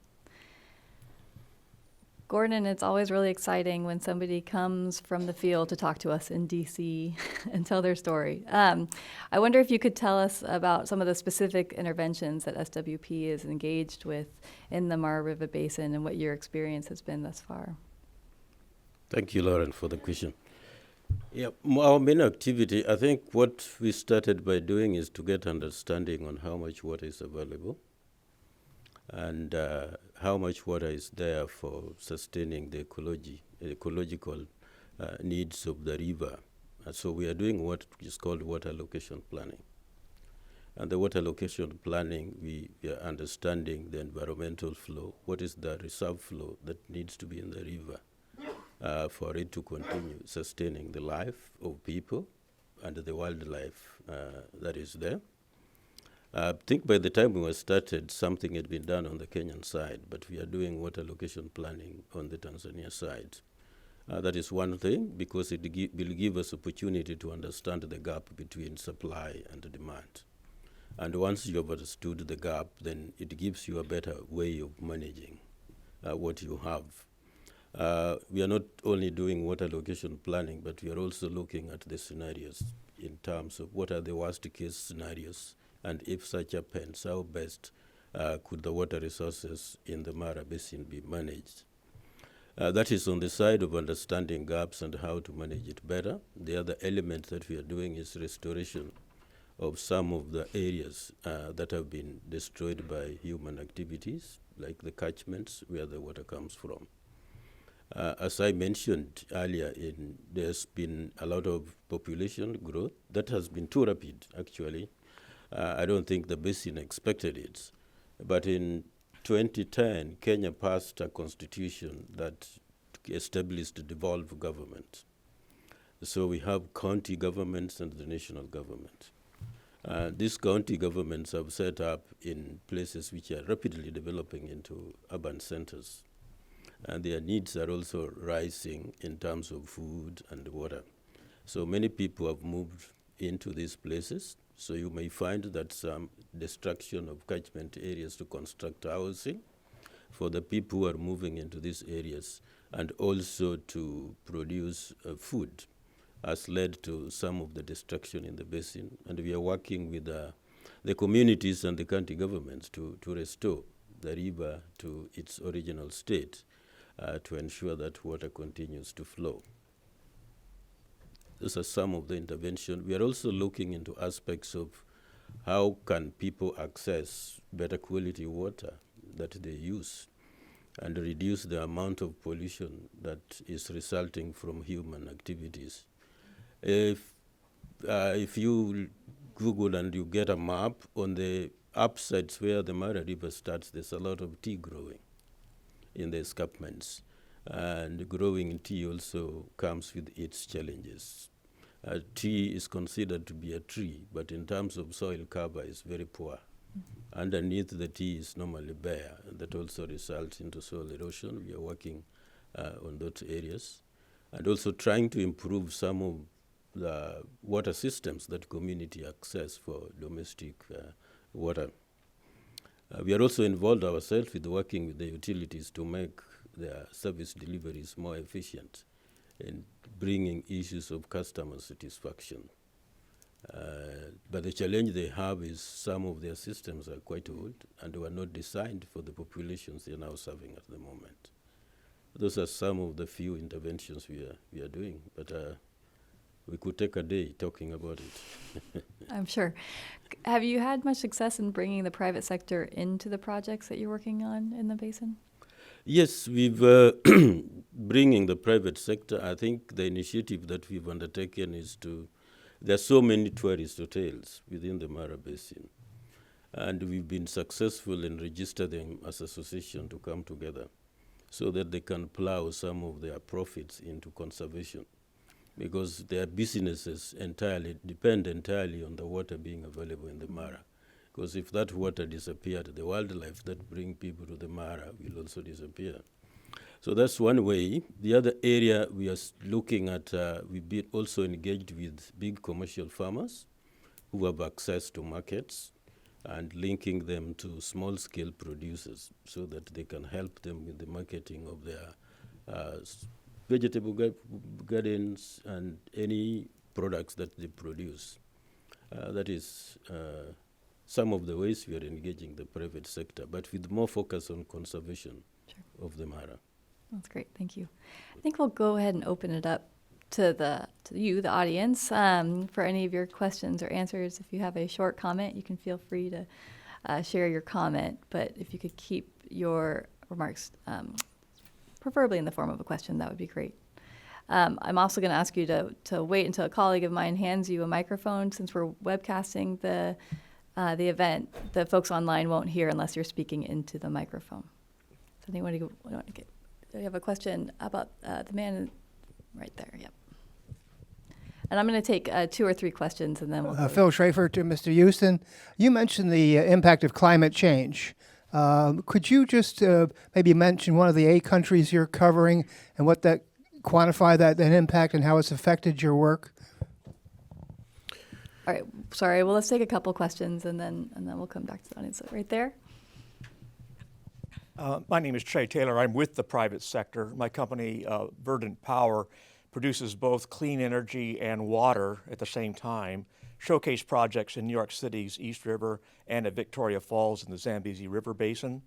S1: Gordon, it's always really exciting when somebody comes from the field to talk to us in DC and tell their story. I wonder if you could tell us about some of the specific interventions that SWP is engaged with in the River Basin and what your experience has been thus far.
S5: Thank you, Lauren, for the question. Yeah, our main activity, I think what we started by doing is to get understanding on how much water is available and how much water is there for sustaining the ecological needs of the river. So we are doing what is called water allocation planning. And the water allocation planning, we are understanding the environmental flow, what is the reserve flow that needs to be in the river for it to continue sustaining the life of people and the wildlife that is there. I think by the time we were started, something had been done on the Kenyan side, but we are doing water allocation planning on the Tanzania side. That is one thing, because it will give us opportunity to understand the gap between supply and demand. And once you have understood the gap, then it gives you a better way of managing what you have. We are not only doing water allocation planning, but we are also looking at the scenarios in terms of what are the worst case scenarios, and if such happens, how best could the water resources in the Mara Basin be managed. That is on the side of understanding gaps and how to manage it better. The other element that we are doing is restoration of some of the areas that have been destroyed by human activities, like the catchments where the water comes from. As I mentioned earlier, there's been a lot of population growth that has been too rapid, actually. I don't think the basin expected it. But in 2010, Kenya passed a constitution that established a devolved government. So we have county governments and the national government. These county governments have set up in places which are rapidly developing into urban centers. And their needs are also rising in terms of food and water. So many people have moved into these places. So you may find that some destruction of catchment areas to construct housing for the people who are moving into these areas, and also to produce food has led to some of the destruction in the basin. And we are working with the communities and the county governments to restore the river to its original state, to ensure that water continues to flow. Those are some of the intervention. We are also looking into aspects of how can people access better quality water that they use and reduce the amount of pollution that is resulting from human activities. If you Google and you get a map, on the upsides where the Mara River starts, there's a lot of tea growing in the escarpments. And growing tea also comes with its challenges. Tea is considered to be a tree, but in terms of soil cover, it's very poor. Mm-hmm. Underneath the tea is normally bare, and that also results into soil erosion. We are working on those areas, and also trying to improve some of the water systems that community access for domestic water. We are also involved ourselves with working with the utilities to make their service deliveries more efficient in bringing issues of customer satisfaction. But the challenge they have is some of their systems are quite old and were not designed for the populations they are now serving at the moment. Those are some of the few interventions we are doing, but we could take a day talking about it.
S1: I'm sure. Have you had much success in bringing the private sector into the projects that you're working on in the basin?
S5: Yes, we've bringing the private sector. I think the initiative that we've undertaken is there are so many tourist hotels within the Mara Basin, and we've been successful in registering them as association to come together so that they can plow some of their profits into conservation, because their businesses depend entirely on the water being available in the Mara. Because if that water disappeared, the wildlife that bring people to the Mara will also disappear. So that's one way. The other area we are looking at, we've been also engaged with big commercial farmers who have access to markets and linking them to small-scale producers so that they can help them with the marketing of their vegetable gardens and any products that they produce. That is some of the ways we are engaging the private sector, but with more focus on conservation of the Mara.
S1: That's great, thank you. I think we'll go ahead and open it up to you, the audience, for any of your questions or answers. If you have a short comment, you can feel free to share your comment, but if you could keep your remarks preferably in the form of a question, that would be great. I'm also going to ask you to wait until a colleague of mine hands you a microphone. Since we're webcasting the event, the folks online won't hear unless you're speaking into the microphone. So anybody want to do you have a question about the man right there? Yep. And I'm going to take 2 or 3 questions, and then we'll
S6: Phil Schrafer to Mr. Houston. You mentioned the impact of climate change. Could you just maybe mention one of the 8 countries you're covering and quantify that impact and how it's affected your work?
S1: All right. Sorry. Well, let's take a couple questions, and then we'll come back to the audience. Right there.
S7: My name is Trey Taylor. I'm with the private sector. My company, Verdant Power, produces both clean energy and water at the same time. Showcase projects in New York City's East River and at Victoria Falls in the Zambezi River Basin.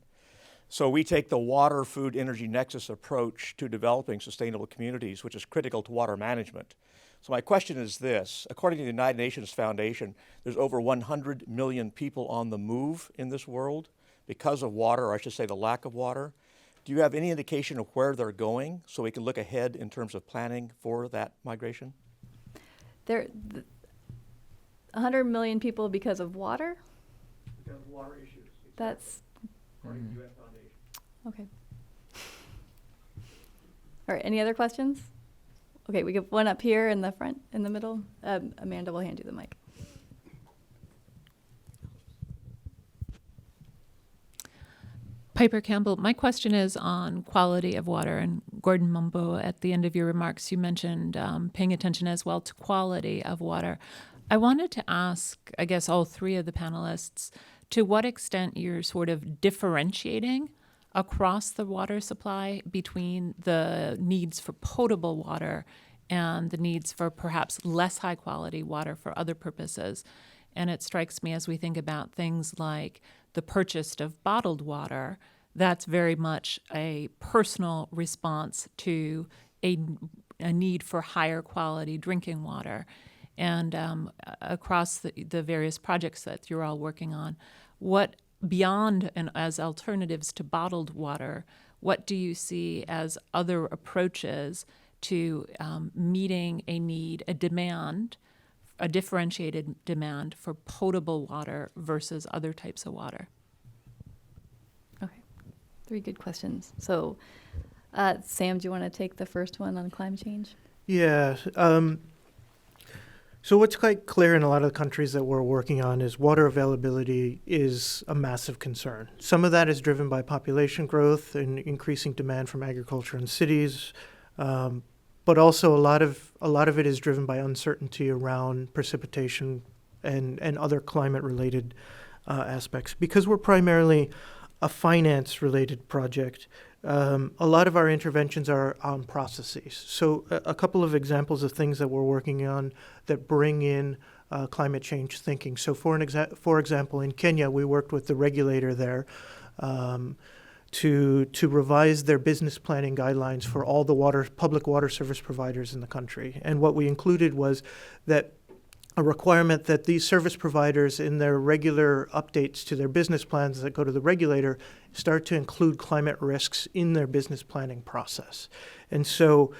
S7: So we take the water, food, energy nexus approach to developing sustainable communities, which is critical to water management. So my question is this: according to the United Nations Foundation, there's over 100 million people on the move in this world because of water, or I should say the lack of water. Do you have any indication of where they're going so we can look ahead in terms of planning for that migration?
S1: 100 million people because of water?
S7: Because of water issues.
S1: That's
S7: according to the UN Foundation.
S1: okay. All right, any other questions? Okay, we have one up here in the front, in the middle. Amanda will hand you the mic.
S8: Piper Campbell, my question is on quality of water. And Gordon Mumbo, at the end of your remarks, you mentioned paying attention as well to quality of water. I wanted to ask, I guess, all three of the panelists, to what extent you're sort of differentiating across the water supply between the needs for potable water and the needs for perhaps less high quality water for other purposes. And it strikes me as we think about things like the purchase of bottled water, that's very much a personal response to a need for higher quality drinking water. And across the various projects that you're all working on, what beyond and as alternatives to bottled water, what do you see as other approaches to meeting a need, a demand, a differentiated demand for potable water versus other types of water?
S1: Okay, 3 good questions. So, Sam, do you want to take the first one on climate change?
S4: Yeah. So what's quite clear in a lot of the countries that we're working on is water availability is a massive concern. Some of that is driven by population growth and increasing demand from agriculture in cities, but also a lot of it is driven by uncertainty around precipitation and other climate-related aspects. Because we're primarily a finance-related project, a lot of our interventions are on processes. So a couple of examples of things that we're working on that bring in climate change thinking. So for example, in Kenya, we worked with the regulator there to revise their business planning guidelines for all the public water service providers in the country. And what we included was that a requirement that these service providers in their regular updates to their business plans that go to the regulator start to include climate risks in their business planning process. And so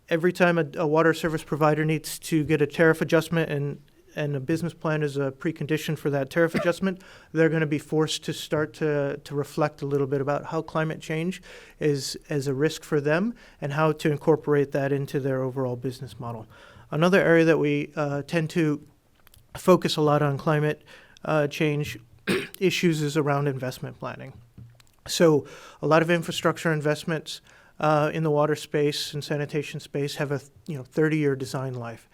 S4: every time a water service provider needs to get a tariff adjustment and a business plan is a precondition for that tariff adjustment, they're going to be forced to start to reflect a little bit about how climate change is as a risk for them and how to incorporate that into their overall business model. Another area that we tend to focus a lot on climate change issues is around investment planning. So a lot of infrastructure investments in the water space and sanitation space have a 30-year design life.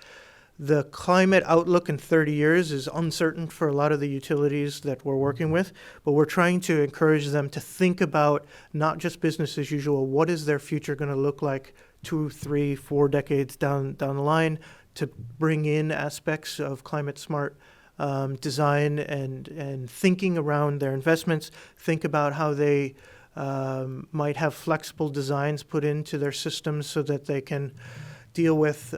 S4: The climate outlook in 30 years is uncertain for a lot of the utilities that we're working with, but we're trying to encourage them to think about not just business as usual, what is their future going to look like 2, 3, 4 decades down the line, to bring in aspects of climate smart design and thinking around their investments, think about how they might have flexible designs put into their systems so that they can deal with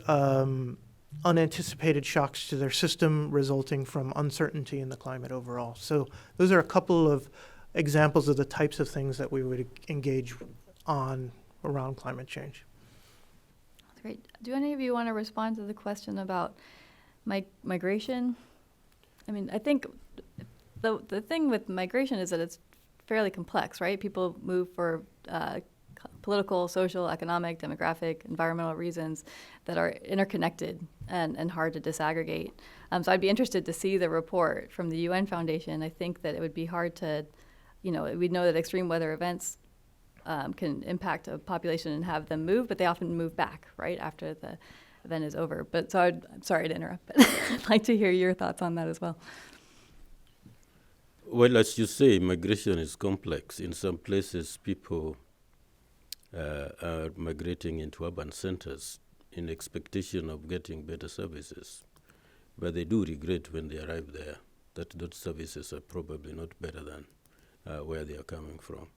S4: unanticipated shocks to their system resulting from uncertainty in the climate overall. So those are a couple of examples of the types of things that we would engage on around climate change.
S1: Great. Do any of you want to respond to the question about migration? I mean, I think the thing with migration is that it's fairly complex, right? People move for political, social, economic, demographic, environmental reasons that are interconnected and hard to disaggregate. So I'd be interested to see the report from the UN Foundation. I think that it would be hard to, we know that extreme weather events can impact a population and have them move, but they often move back, right, after the event is over. But so I'm sorry to interrupt, but I'd like to hear your thoughts on that as well.
S5: Well, as you say, migration is complex. In some places, people are migrating into urban centers in expectation of getting better services. But they do regret when they arrive there that those services are probably not better than where they are coming from.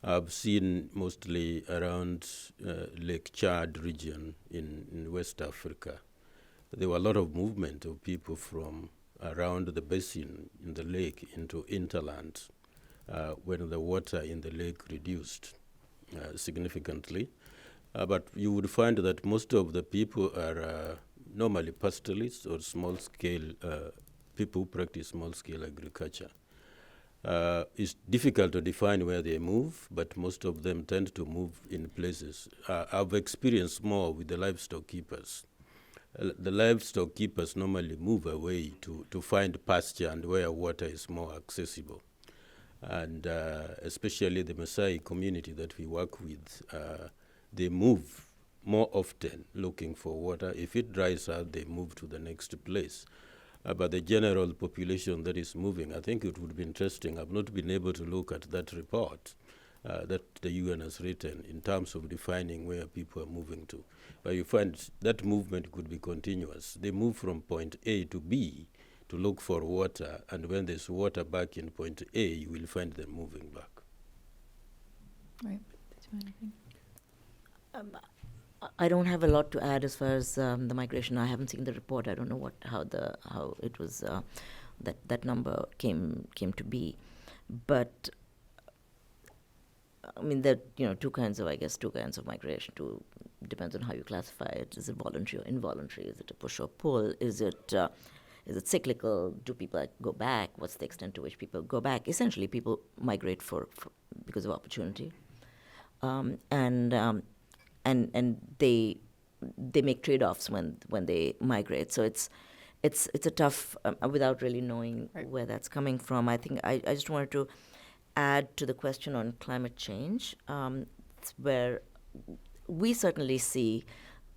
S5: I've seen mostly around Lake Chad region in West Africa. There were a lot of movement of people from around the basin in the lake into hinterland when the water in the lake reduced significantly. But you would find that most of the people are normally pastoralists or small-scale people who practice small-scale agriculture. It's difficult to define where they move, but most of them tend to move in places. I've experienced more with the livestock keepers. The livestock keepers normally move away to find pasture and where water is more accessible. And especially the Maasai community that we work with, they move more often looking for water. If it dries out, they move to the next place. But the general population that is moving, I think it would be interesting. I've not been able to look at that report that the UN has written in terms of defining where people are moving to. But you find that movement could be continuous. They move from point A to B to look for water, and when there's water back in point A, you will find them moving back.
S1: Right. Did you have anything?
S3: I don't have a lot to add as far as the migration. I haven't seen the report. I don't know how it was that number came to be, but I mean, there are two kinds of migration. Depends on how you classify it. Is it voluntary or involuntary? Is it a push or pull? Is it cyclical? Do people go back? What's the extent to which people go back? Essentially, people migrate because of opportunity, and they make trade-offs when they migrate. So it's a tough without really knowing where that's coming from. I think I just wanted to add to the question on climate change, where we certainly see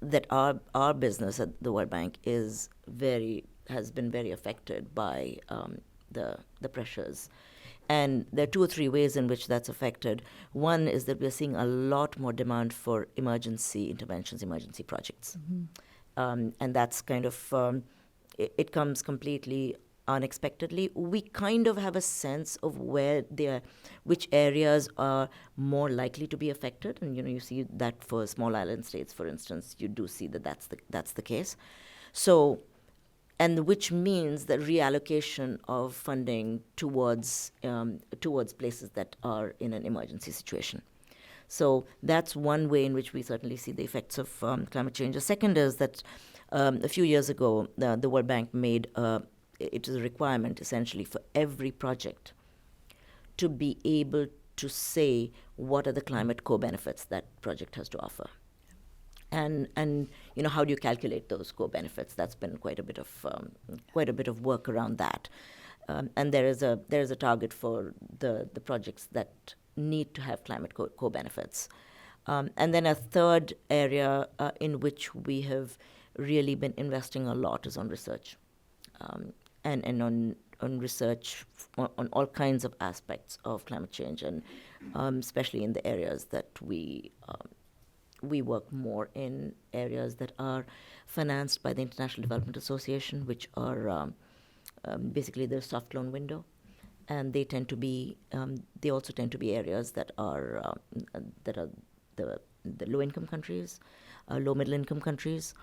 S3: that our business at the World Bank has been very affected by the pressures. And there are 2 or 3 ways in which that's affected. One is that we're seeing a lot more demand for emergency interventions, emergency projects. And that's kind of, it comes completely unexpectedly. We kind of have a sense of which areas are more likely to be affected. And, you see that for small island states, for instance, you do see that's the case. So, and which means the reallocation of funding towards places that are in an emergency situation. So that's one way in which we certainly see the effects of climate change. The second is that a few years ago, the World Bank made it is a requirement essentially for every project to be able to say what are the climate co-benefits that project has to offer. And how do you calculate those co-benefits? That's been quite a bit of work around that. And there is a target for the projects that need to have climate co-benefits. And then a third area in which we have really been investing a lot is on research, and on research on all kinds of aspects of climate change, and especially in the areas that we work more in, areas that are financed by the International Development Association, which are basically the soft loan window, and they tend to be they also tend to be areas that are the low-income countries, low-middle-income countries,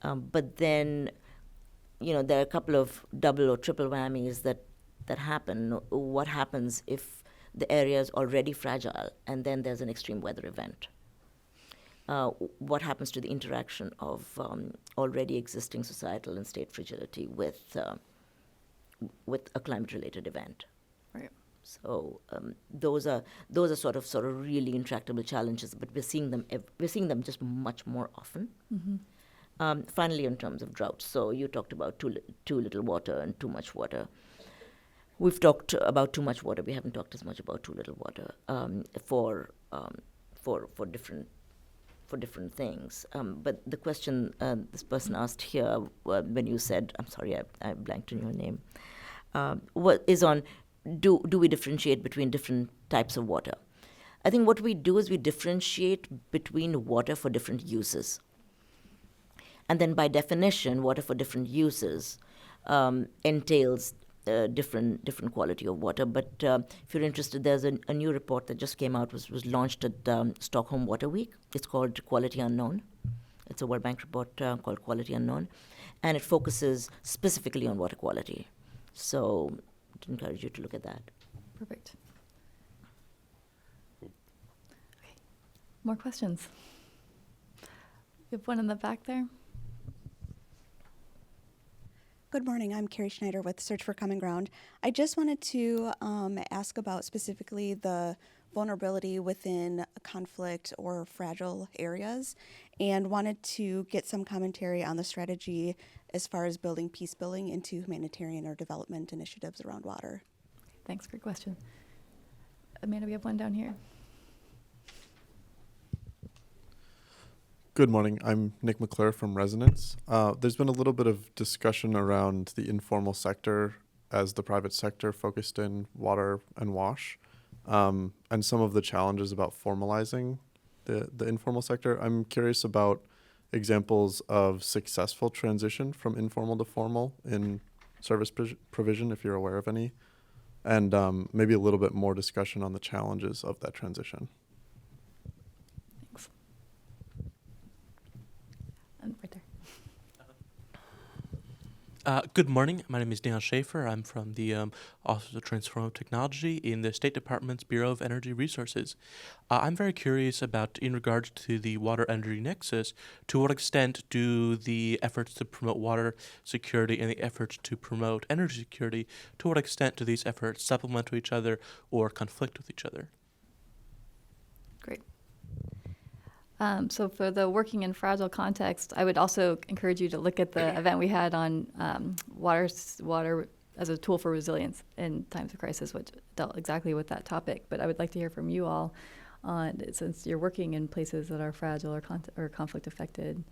S3: but then there are a couple of double or triple whammies that happen. What happens if the area is already fragile and then there's an extreme weather event? What happens to the interaction of already existing societal and state fragility with a climate-related event?
S1: Right.
S3: So those are sort of really intractable challenges, but we're seeing them just much more often. Finally, in terms of drought, so you talked about too little water and too much water. We've talked about too much water. We haven't talked as much about too little water for different things. But the question this person asked here, when you said, I'm sorry, I blanked on your name, what is on, do we differentiate between different types of water? I think what we do is we differentiate between water for different uses. And then by definition, water for different uses entails different quality of water. But if you're interested, there's a new report that just came out, was launched at Stockholm Water Week. It's called Quality Unknown. It's a World Bank report called Quality Unknown. And it focuses specifically on water quality. So I'd encourage you to look at that.
S1: Perfect. Okay. More questions? We have one in the back there.
S9: Good morning. I'm Carrie Schneider with Search for Common Ground. I just wanted to ask about specifically the vulnerability within conflict or fragile areas, and wanted to get some commentary on the strategy as far as building peace building into humanitarian or development initiatives around water.
S1: Thanks. Great question. Amanda, we have one down here.
S10: Good morning. I'm Nick McClure from Resonance. There's been a little bit of discussion around the informal sector as the private sector focused in water and wash, and some of the challenges about formalizing the informal sector. I'm curious about examples of successful transition from informal to formal in service provision, if you're aware of any, and maybe a little bit more discussion on the challenges of that transition.
S1: Thanks. And right there.
S11: Good morning. My name is Dan Schaefer. I'm from the Office of Transformative Technology in the State Department's Bureau of Energy Resources. I'm very curious about, in regards to the water-energy nexus, to what extent do the efforts to promote water security and the efforts to promote energy security, to what extent do these efforts supplement to each other or conflict with each other?
S1: Great. So for the working in fragile context, I would also encourage you to look at the event we had on water as a tool for resilience in times of crisis, which dealt exactly with that topic. But I would like to hear from you all on, since you're working in places that are fragile or conflict affected,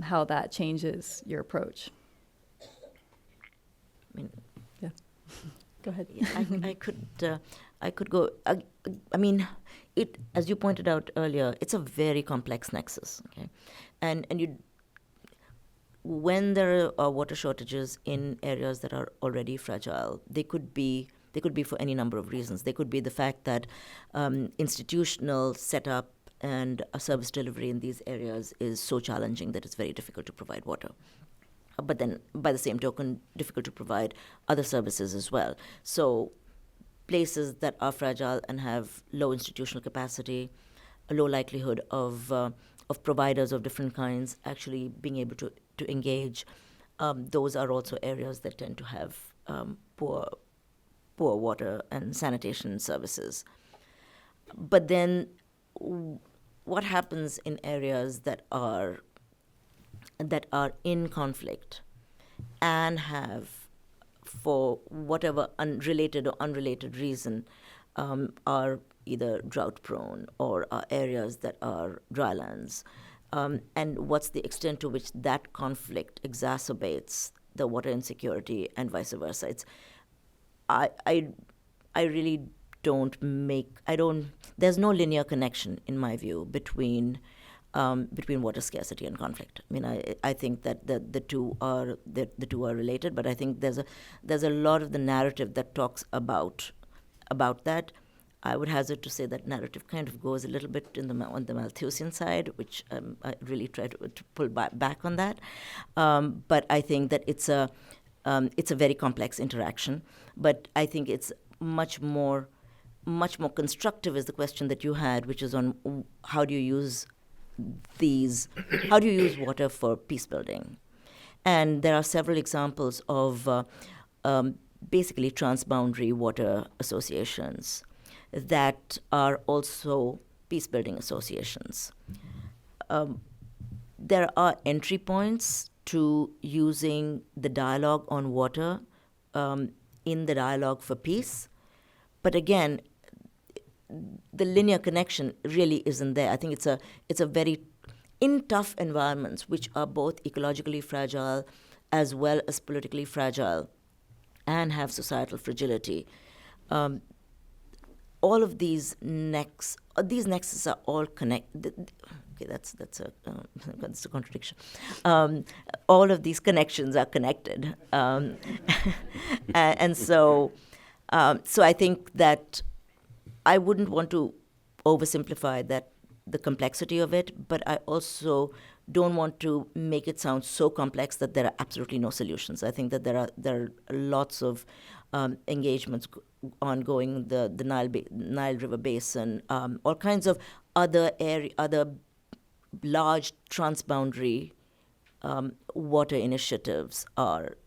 S1: how that changes your approach.
S3: I mean,
S1: yeah. Go ahead.
S3: I could go. I mean, it, as you pointed out earlier, it's a very complex nexus. Okay, and when there are water shortages in areas that are already fragile, they could be for any number of reasons. They could be the fact that institutional setup and service delivery in these areas is so challenging that it's very difficult to provide water. But then, by the same token, difficult to provide other services as well. So places that are fragile and have low institutional capacity, a low likelihood of providers of different kinds actually being able to engage, those are also areas that tend to have poor water and sanitation services. But then what happens in areas that are in conflict and have, for whatever related or unrelated reason, are either drought prone or are areas that are drylands, and what's the extent to which that conflict exacerbates the water insecurity and vice versa. I really don't there's no linear connection in my view between water scarcity and conflict. I mean, I think that the two are related, but I think there's a lot of the narrative that talks about that. I would hazard to say that narrative kind of goes a little bit on the Malthusian side, which I really try to pull back on that. But I think that it's a very complex interaction. But I think it's much more constructive is the question that you had, which is on how do you use water for peace building. And there are several examples of basically transboundary water associations that are also peace building associations. There are entry points to using the dialogue on water in the dialogue for peace. But again, the linear connection really isn't there. I think it's a very, in tough environments, which are both ecologically fragile as well as politically fragile and have societal fragility. All of these nexuses are all connected. Okay, that's a contradiction. All of these connections are connected, and so I think that I wouldn't want to oversimplify the complexity of it, but I also don't want to make it sound so complex that there are absolutely no solutions. I think that there are lots of engagements ongoing, the Nile River Basin, all kinds of other large transboundary water initiatives are.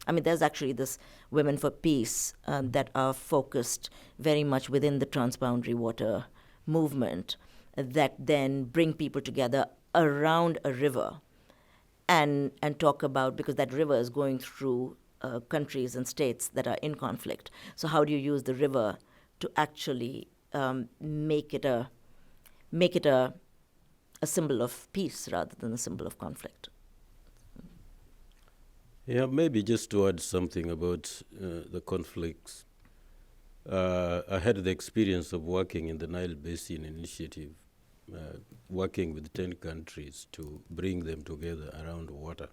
S3: There's actually this Women for Peace that are focused very much within the transboundary water movement that then bring people together around a river and talk about, because that river is going through countries and states that are in conflict. So how do you use the river to actually make it a a symbol of peace rather than a symbol of conflict.
S5: Yeah, maybe just to add something about the conflicts. I had the experience of working in the Nile Basin Initiative, working with 10 countries to bring them together around water.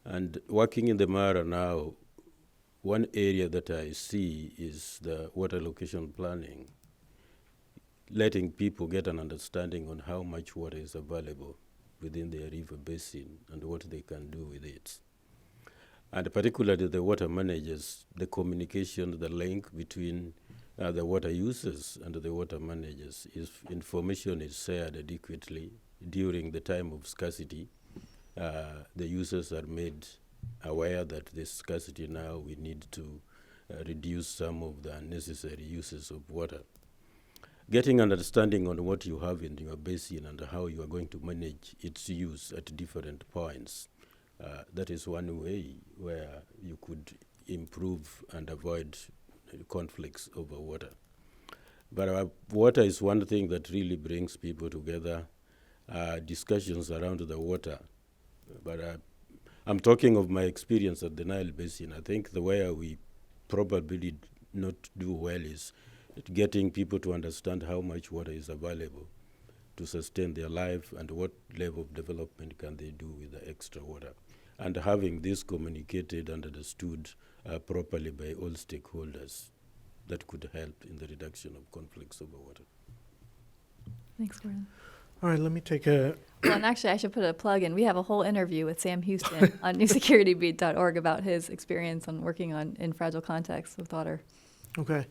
S5: And working in the Mara now, one area that I see is the water allocation planning, letting people get an understanding on how much water is available within their river basin and what they can do with it. And particularly the water managers, the communication, the link between the water users and the water managers, if information is shared adequately during the time of scarcity, the users are made aware that there's scarcity now, we need to reduce some of the unnecessary uses of water. Getting an understanding on what you have in your basin and how you are going to manage its use at different points. That is one way where you could improve and avoid conflicts over water. But water is one thing that really brings people together, discussions around the water. But I'm talking of my experience at the Nile Basin. I think the way we probably did not do well is getting people to understand how much water is available to sustain their life and what level of development can they do with the extra water. And having this communicated and understood properly by all stakeholders, that could help in the reduction of conflicts over water.
S1: Thanks, Gordon.
S4: All right, let me take a.
S1: Well, and actually, I should put a plug in. We have a whole interview with Sam Houston on newsecuritybeat.org about his experience on working in fragile contexts with water.
S4: Okay,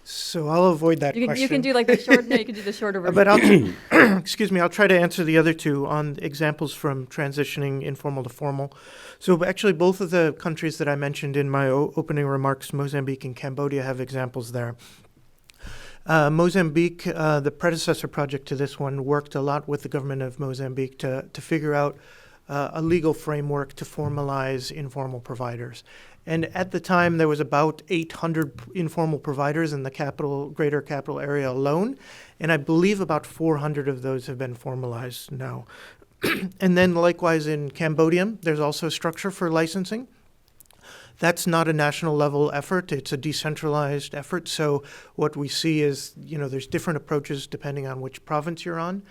S4: so I'll avoid that
S1: You
S4: question.
S1: can do like the short. No, you can do the shorter version.
S4: But I'll excuse me. I'll try to answer the other two on examples from transitioning informal to formal. So actually, both of the countries that I mentioned in my opening remarks, Mozambique and Cambodia, have examples there. Mozambique, the predecessor project to this one, worked a lot with the government of Mozambique to figure out a legal framework to formalize informal providers. And at the time, there was about 800 informal providers in the greater capital area alone, and I believe about 400 of those have been formalized now. And then likewise in Cambodia, there's also a structure for licensing. That's not a national level effort. It's a decentralized effort. So what we see is, there's different approaches depending on which province you're on.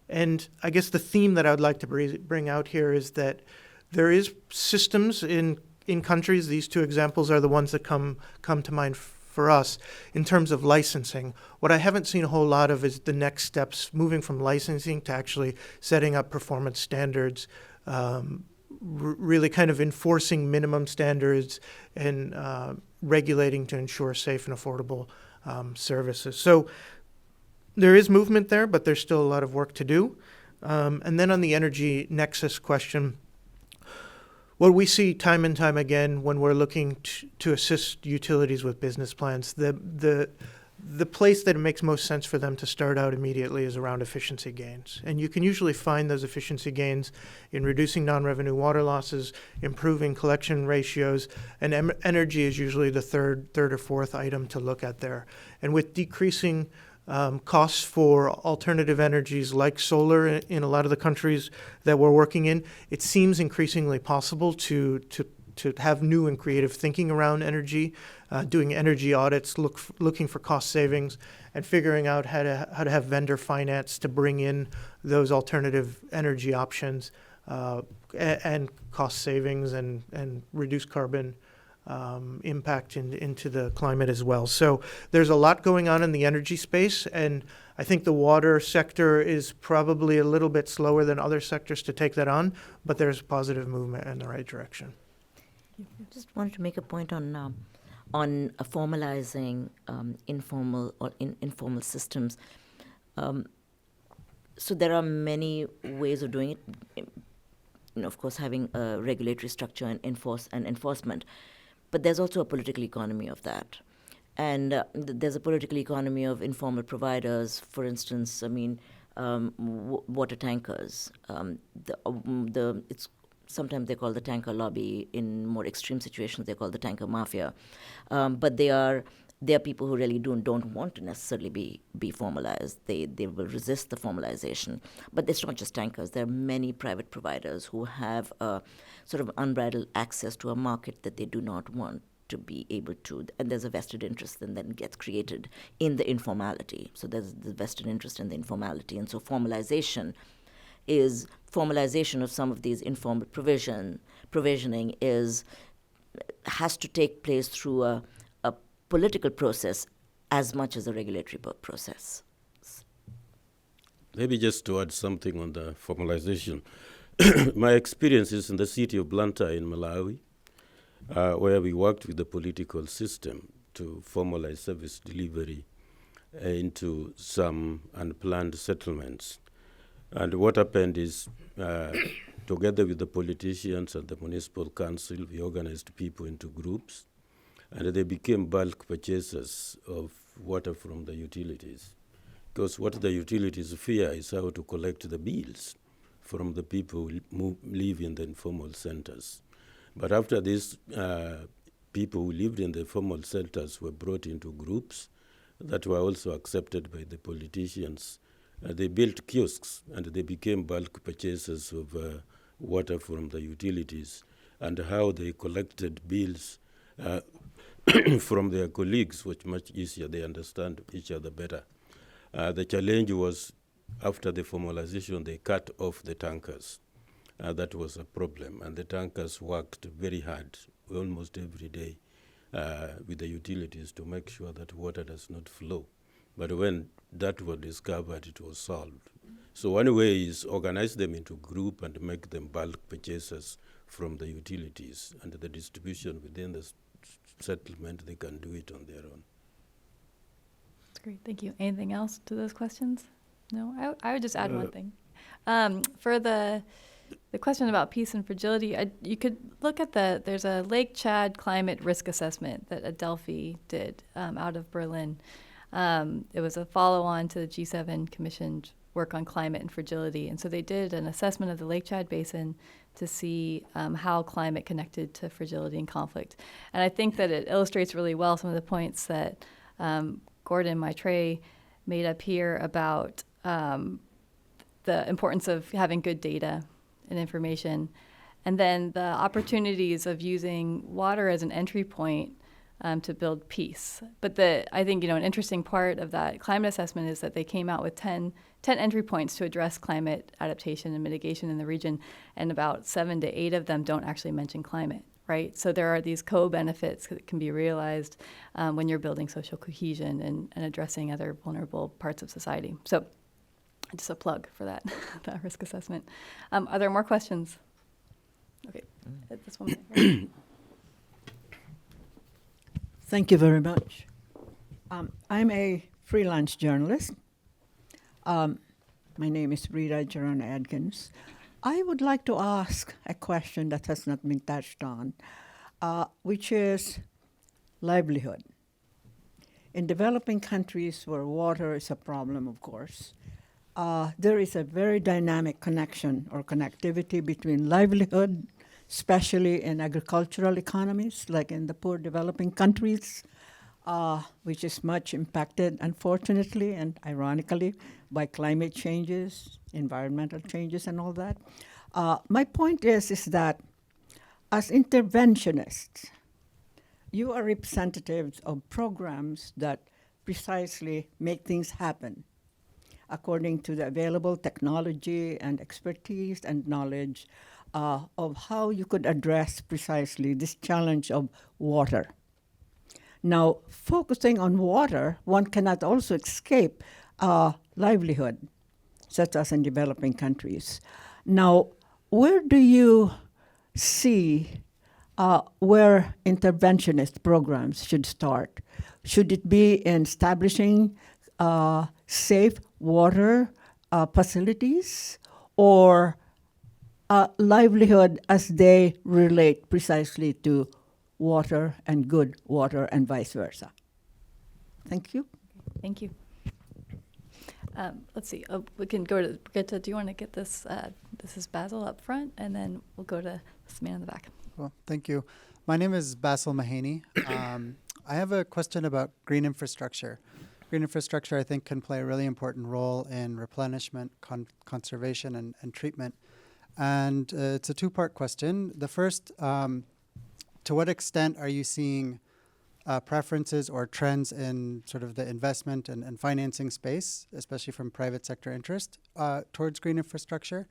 S4: And I guess the theme that I would like to bring out here is that there is systems in countries. These two examples are the ones that come to mind for us in terms of licensing. What I haven't seen a whole lot of is the next steps, moving from licensing to actually setting up performance standards, really kind of enforcing minimum standards and regulating to ensure safe and affordable services. So there is movement there, but there's still a lot of work to do. And then on the energy nexus question, what we see time and time again when we're looking to assist utilities with business plans, the place that it makes most sense for them to start out immediately is around efficiency gains. And you can usually find those efficiency gains in reducing non-revenue water losses, improving collection ratios, and energy is usually the third or fourth item to look at there. And with decreasing costs for alternative energies like solar in a lot of the countries that we're working in, it seems increasingly possible to have new and creative thinking around energy, doing energy audits, looking for cost savings, and figuring out how to have vendor finance to bring in those alternative energy options and cost savings and reduce carbon impact into the climate as well. So there's a lot going on in the energy space, and I think the water sector is probably a little bit slower than other sectors to take that on, but there's positive movement in the right direction.
S3: Just wanted to make a point on formalizing informal or informal systems. So there are many ways of doing it. Of course, having a regulatory structure and enforcement, but there's also a political economy of that. And there's a political economy of informal providers. For instance, water tankers. It's sometimes they call the tanker lobby. In more extreme situations, they call the tanker mafia. But they are there are people who really don't want to necessarily be formalized. They will resist the formalization. But it's not just tankers. There are many private providers who have sort of unbridled access to a market that they do not want to be able to, and there's a vested interest and then gets created in the informality. So there's the vested interest in the informality. And so formalization of some of these informal provisioning has to take place through a political process as much as a regulatory process.
S5: Maybe just to add something on the formalization. My experience is in the city of Blantyre in Malawi, where we worked with the political system to formalize service delivery into some unplanned settlements. And what happened is, together with the politicians and the municipal council, we organized people into groups, and they became bulk purchasers of water from the utilities. Because what the utilities fear is how to collect the bills from the people who live in the informal centers. But after this, people who lived in the formal centers were brought into groups that were also accepted by the politicians. They built kiosks, and they became bulk purchasers of water from the utilities, and how they collected bills from their colleagues was much easier. They understand each other better. The challenge was, after the formalization, they cut off the tankers. That was a problem, and the tankers worked very hard, almost every day, with the utilities to make sure that water does not flow. But when that was discovered, it was solved. So one way is organize them into group and make them bulk purchasers from the utilities, and the distribution within the settlement, they can do it on their own.
S1: That's great. Thank you. Anything else to those questions? No? I would just add one thing. For the question about peace and fragility, you could look at there's a Lake Chad climate risk assessment that Adelphi did out of Berlin. It was a follow-on to the G7 Commission's work on climate and fragility. And so they did an assessment of the Lake Chad Basin to see how climate connected to fragility and conflict. And I think that it illustrates really well some of the points that Gordon Maitre made up here about the importance of having good data and information, and then the opportunities of using water as an entry point to build peace. But I think an interesting part of that climate assessment is that they came out with 10 entry points to address climate adaptation and mitigation in the region, and about 7 to 8 of them don't actually mention climate, right? So there are these co-benefits that can be realized when you're building social cohesion and addressing other vulnerable parts of society. So just a plug for that risk assessment. Are there more questions? Okay, this one. Right.
S12: Thank you very much. I'm a freelance journalist. My name is Rita Jerona Adkins. I would like to ask a question that has not been touched on, which is livelihood. In developing countries where water is a problem, of course, there is a very dynamic connection or connectivity between livelihood, especially in agricultural economies, like in the poor developing countries, which is much impacted, unfortunately and ironically, by climate changes, environmental changes, and all that. My point is that as interventionists, you are representatives of programs that precisely make things happen according to the available technology and expertise and knowledge of how you could address precisely this challenge of water. Now, focusing on water, one cannot also escape livelihood, such as in developing countries. Now, where do you see where interventionist programs should start? Should it be in establishing safe water facilities, or livelihood as they relate precisely to water and good water and vice versa? Thank you.
S1: Thank you. Let's see. We can go to Brigitte. Do you want to get this? This is Basil up front, and then we'll go to this man in the back.
S13: Well, thank you. My name is Basil Mahaney. I have a question about green infrastructure. Green infrastructure, I think, can play a really important role in replenishment, conservation, and treatment. And it's a two-part question. The first, to what extent are you seeing preferences or trends in sort of the investment and financing space, especially from private sector interest, towards green infrastructure?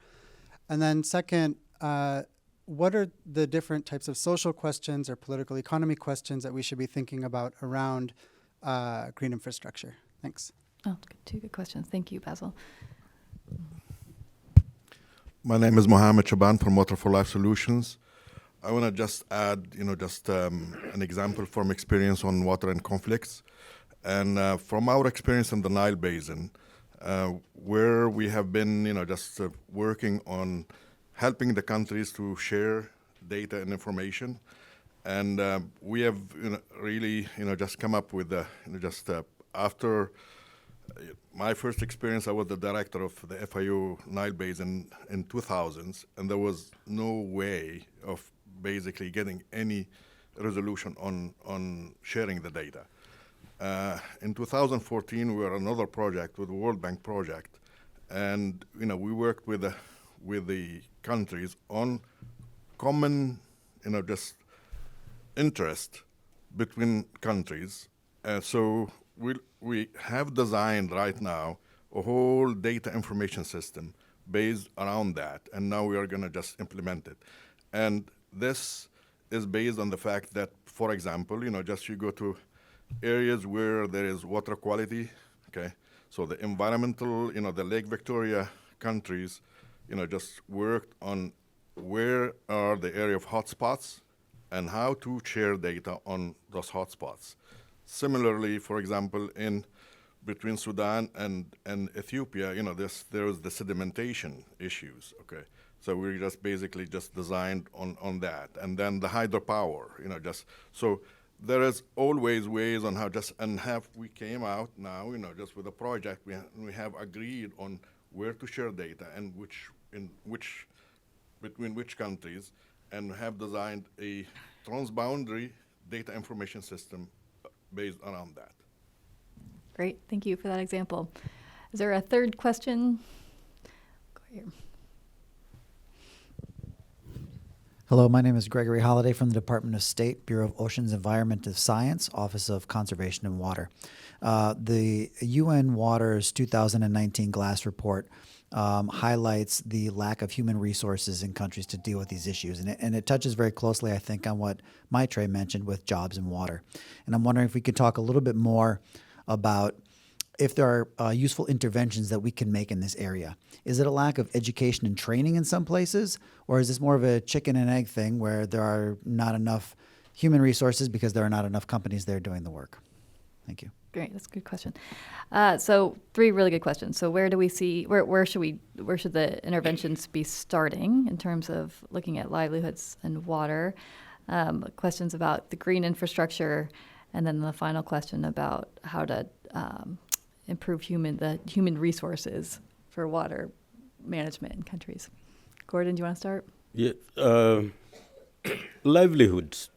S13: And then second, what are the different types of social questions or political economy questions that we should be thinking about around green infrastructure? Thanks.
S1: Oh, two good questions. Thank you, Basil.
S14: My name is Mohammed Chaban from Water for Life Solutions. I want to just add, an example from experience on water and conflicts. And from our experience in the Nile Basin, where we have been, working on helping the countries to share data and information. And we have really, just come up with, after my first experience, I was the director of the FIU Nile Basin in 2000s, and there was no way of basically getting any resolution on sharing the data. In 2014, we were another project with the World Bank project, and we worked with the countries on common, just interest between countries. So we have designed right now a whole data information system based around that, and now we are going to just implement it. And this is based on the fact that, for example, you go to areas where there is water quality, okay? So the environmental, the Lake Victoria countries, just worked on where are the area of hotspots and how to share data on those hotspots. Similarly, for example, in between Sudan and Ethiopia, there was the sedimentation issues, okay? So we just basically just designed on that. And then the hydropower, so there is always ways on how we came out now, just with a project, we have agreed on where to share data and between which countries, and have designed a transboundary data information system based around that.
S1: Great. Thank you for that example. Is there a third question? Go here.
S15: Hello, my name is Gregory Holliday from the Department of State, Bureau of Oceans Environment and Science, Office of Conservation and Water. The UN Water's 2019 GLASS report highlights the lack of human resources in countries to deal with these issues. And it touches very closely, I think, on what Maitre mentioned with jobs and water. And I'm wondering if we could talk a little bit more about if there are useful interventions that we can make in this area. Is it a lack of education and training in some places, or is this more of a chicken and egg thing where there are not enough human resources because there are not enough companies there doing the work? Thank you.
S1: Great, that's a good question. So 3 really good questions. So where do we see, where should the interventions be starting in terms of looking at livelihoods and water? Questions about the green infrastructure, and then the final question about how to improve the human resources for water management in countries. Gordon, do you want to start?
S5: Yeah, livelihoods.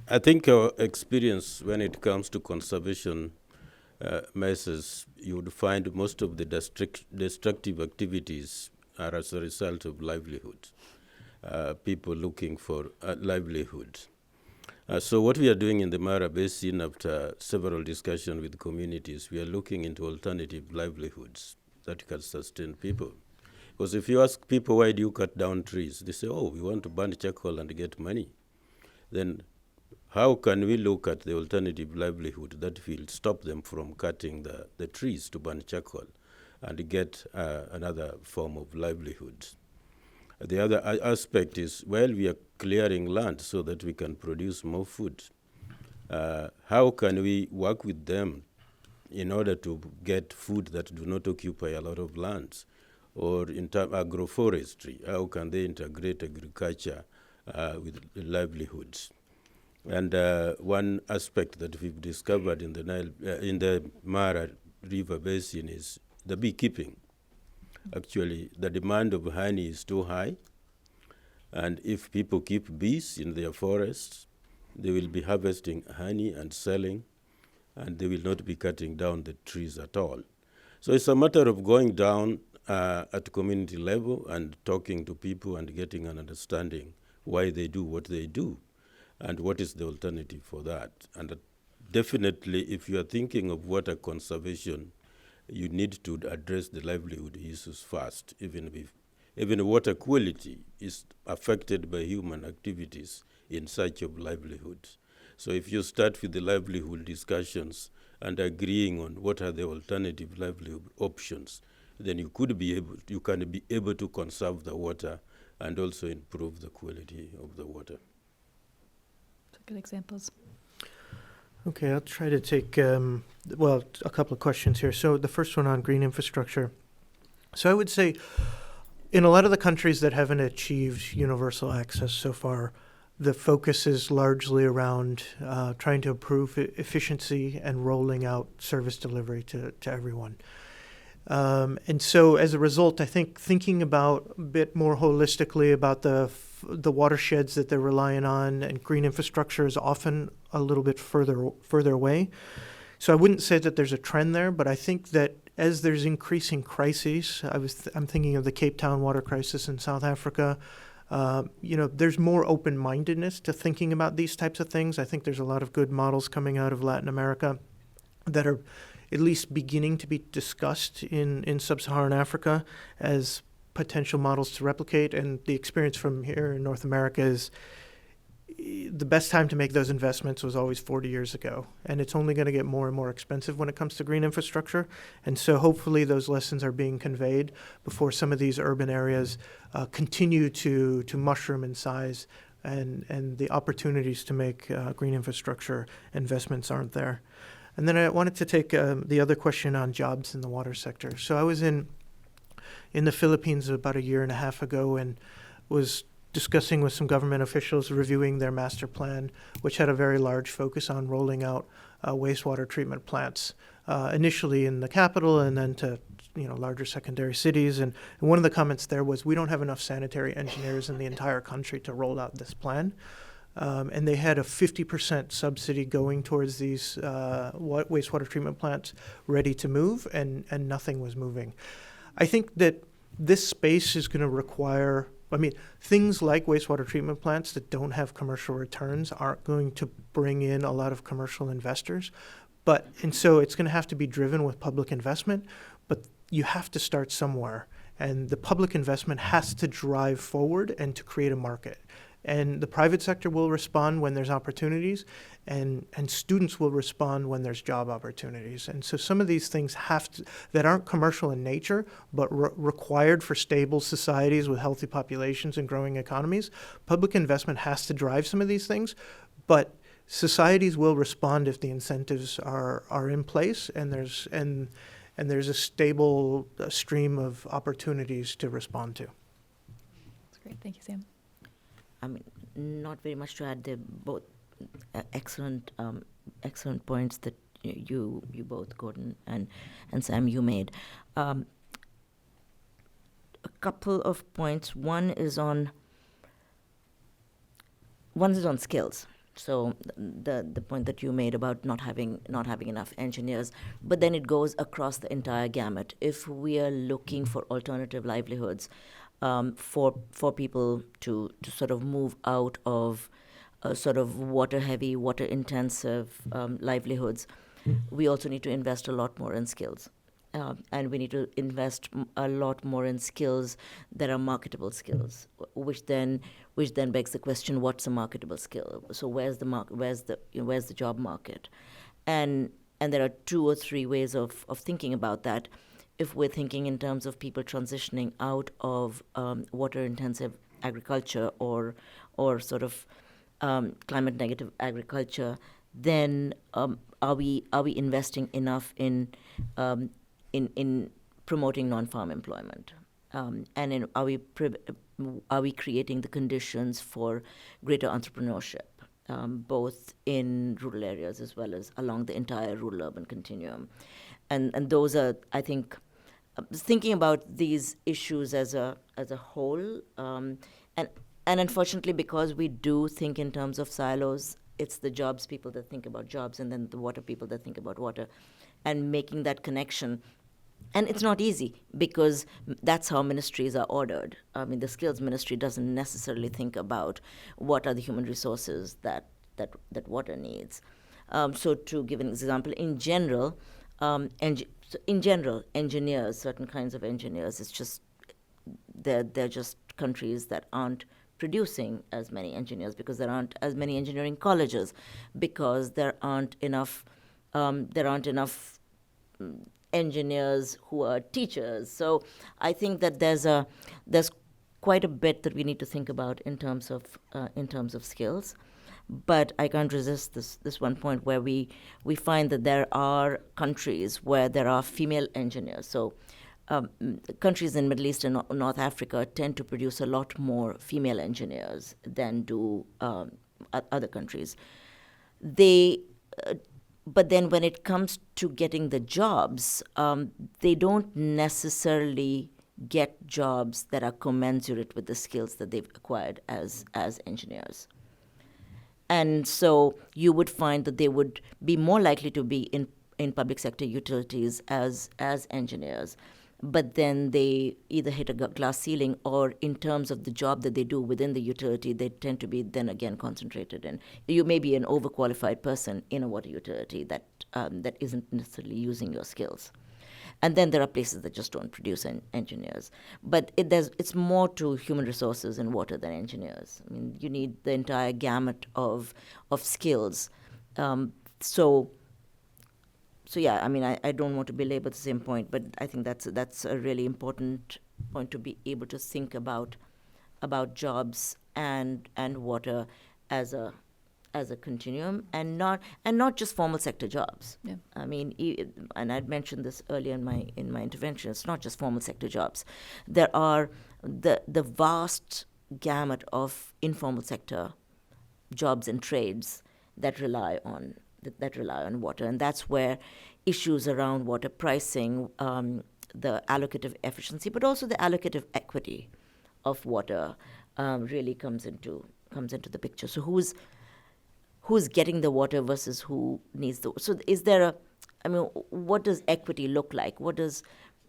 S5: I think our experience when it comes to conservation measures, you would find most of the destructive activities are as a result of livelihoods, people looking for livelihoods. So what we are doing in the Mara Basin, after several discussions with communities, we are looking into alternative livelihoods that can sustain people. Because if you ask people, why do you cut down trees? They say, oh, we want to burn charcoal and get money. Then how can we look at the alternative livelihood that will stop them from cutting the trees to burn charcoal and get another form of livelihood? The other aspect is, while we are clearing land so that we can produce more food, how can we work with them in order to get food that do not occupy a lot of lands? Or in agroforestry, how can they integrate agriculture with livelihoods? And one aspect that we've discovered in the Mara River Basin is the beekeeping. Actually, the demand of honey is too high, and if people keep bees in their forests, They will be harvesting honey and selling, and they will not be cutting down the trees at all. So it's a matter of going down at community level and talking to people and getting an understanding why they do what they do and what is the alternative for that. And definitely, if you are thinking of water conservation, you need to address the livelihood issues first, even water quality is affected by human activities in search of livelihoods. So if you start with the livelihood discussions and agreeing on what are the alternative livelihood options, then you can be able to conserve the water and also improve the quality of the water.
S1: Good examples.
S4: Okay, I'll try to take, a couple of questions here. So the first one on green infrastructure. So I would say in a lot of the countries that haven't achieved universal access so far, the focus is largely around trying to improve efficiency and rolling out service delivery to everyone. And so as a result, I think thinking about a bit more holistically about the watersheds that they're relying on and green infrastructure is often a little bit further away. So I wouldn't say that there's a trend there, but I think that as there's increasing crises, I'm thinking of the Cape Town water crisis in South Africa. There's more open-mindedness to thinking about these types of things. I think there's a lot of good models coming out of Latin America that are at least beginning to be discussed in sub-Saharan Africa as potential models to replicate. And the experience from here in North America is the best time to make those investments was always 40 years ago. And it's only going to get more and more expensive when it comes to green infrastructure. And so hopefully those lessons are being conveyed before some of these urban areas continue to mushroom in size and the opportunities to make green infrastructure investments aren't there. And then I wanted to take the other question on jobs in the water sector. So I was in the Philippines about a year and a half ago and was discussing with some government officials reviewing their master plan, which had a very large focus on rolling out wastewater treatment plants, initially in the capital and then to larger secondary cities. And one of the comments there was, we don't have enough sanitary engineers in the entire country to roll out this plan. And they had a 50% subsidy going towards these wastewater treatment plants ready to move, and nothing was moving. I think that this space is going to require, things like wastewater treatment plants that don't have commercial returns aren't going to bring in a lot of commercial investors. And so it's going to have to be driven with public investment, but you have to start somewhere. And the public investment has to drive forward and to create a market. And the private sector will respond when there's opportunities, and students will respond when there's job opportunities. And so some of these things that aren't commercial in nature, but required for stable societies with healthy populations and growing economies, public investment has to drive some of these things, but societies will respond if the incentives are in place and there's a stable stream of opportunities to respond to.
S1: That's great. Thank you, Sam.
S3: Not very much to add. They're both excellent points that you both, Gordon and Sam, you made. A couple of points. One is on skills. So the point that you made about not having enough engineers, but then it goes across the entire gamut. If we are looking for alternative livelihoods, for people to sort of move out of sort of water-heavy, water-intensive livelihoods, we also need to invest a lot more in skills. And we need to invest a lot more in skills that are marketable skills, which then begs the question: what's a marketable skill? So where's the job market? And there are 2 or 3 ways of thinking about that. If we're thinking in terms of people transitioning out of water-intensive agriculture or sort of climate-negative agriculture, then are we investing enough in promoting non-farm employment, and are we creating the conditions for greater entrepreneurship, both in rural areas as well as along the entire rural-urban continuum, and those are, I think, thinking about these issues as a whole, and unfortunately, because we do think in terms of silos, it's the jobs people that think about jobs, and then the water people that think about water, and making that connection. And it's not easy because that's how ministries are ordered. I mean, the skills ministry doesn't necessarily think about what are the human resources that water needs. So to give an example, in general, engineers, certain kinds of engineers, it's just they're just countries that aren't producing as many engineers because there aren't as many engineering colleges, because there aren't enough engineers who are teachers. So I think that there's quite a bit that we need to think about in terms of skills. But I can't resist this one point where we find that there are countries where there are female engineers. So countries in Middle East and North Africa tend to produce a lot more female engineers than do other countries. But then when it comes to getting the jobs, they don't necessarily get jobs that are commensurate with the skills that they've acquired as engineers. And so you would find that they would be more likely to be in public sector utilities as engineers. But then they either hit a glass ceiling, or in terms of the job that they do within the utility, they tend to be then again concentrated in. You may be an overqualified person in a water utility that isn't necessarily using your skills. And then there are places that just don't produce engineers. But it's more to human resources in water than engineers. I mean, you need the entire gamut of skills. So yeah, I mean, I don't want to belabor the same point, but I think that's a really important point, to be able to think about jobs and water as a continuum, and not just formal sector jobs.
S1: Yeah.
S3: I mean, and I'd mentioned this earlier in my intervention. It's not just formal sector jobs. There are the vast gamut of informal sector jobs and trades that rely on water, and that's where issues around water pricing, the allocative efficiency, but also the allocative equity of water really comes into the picture. So who's getting the water versus who needs the. So is there what does equity look like? What does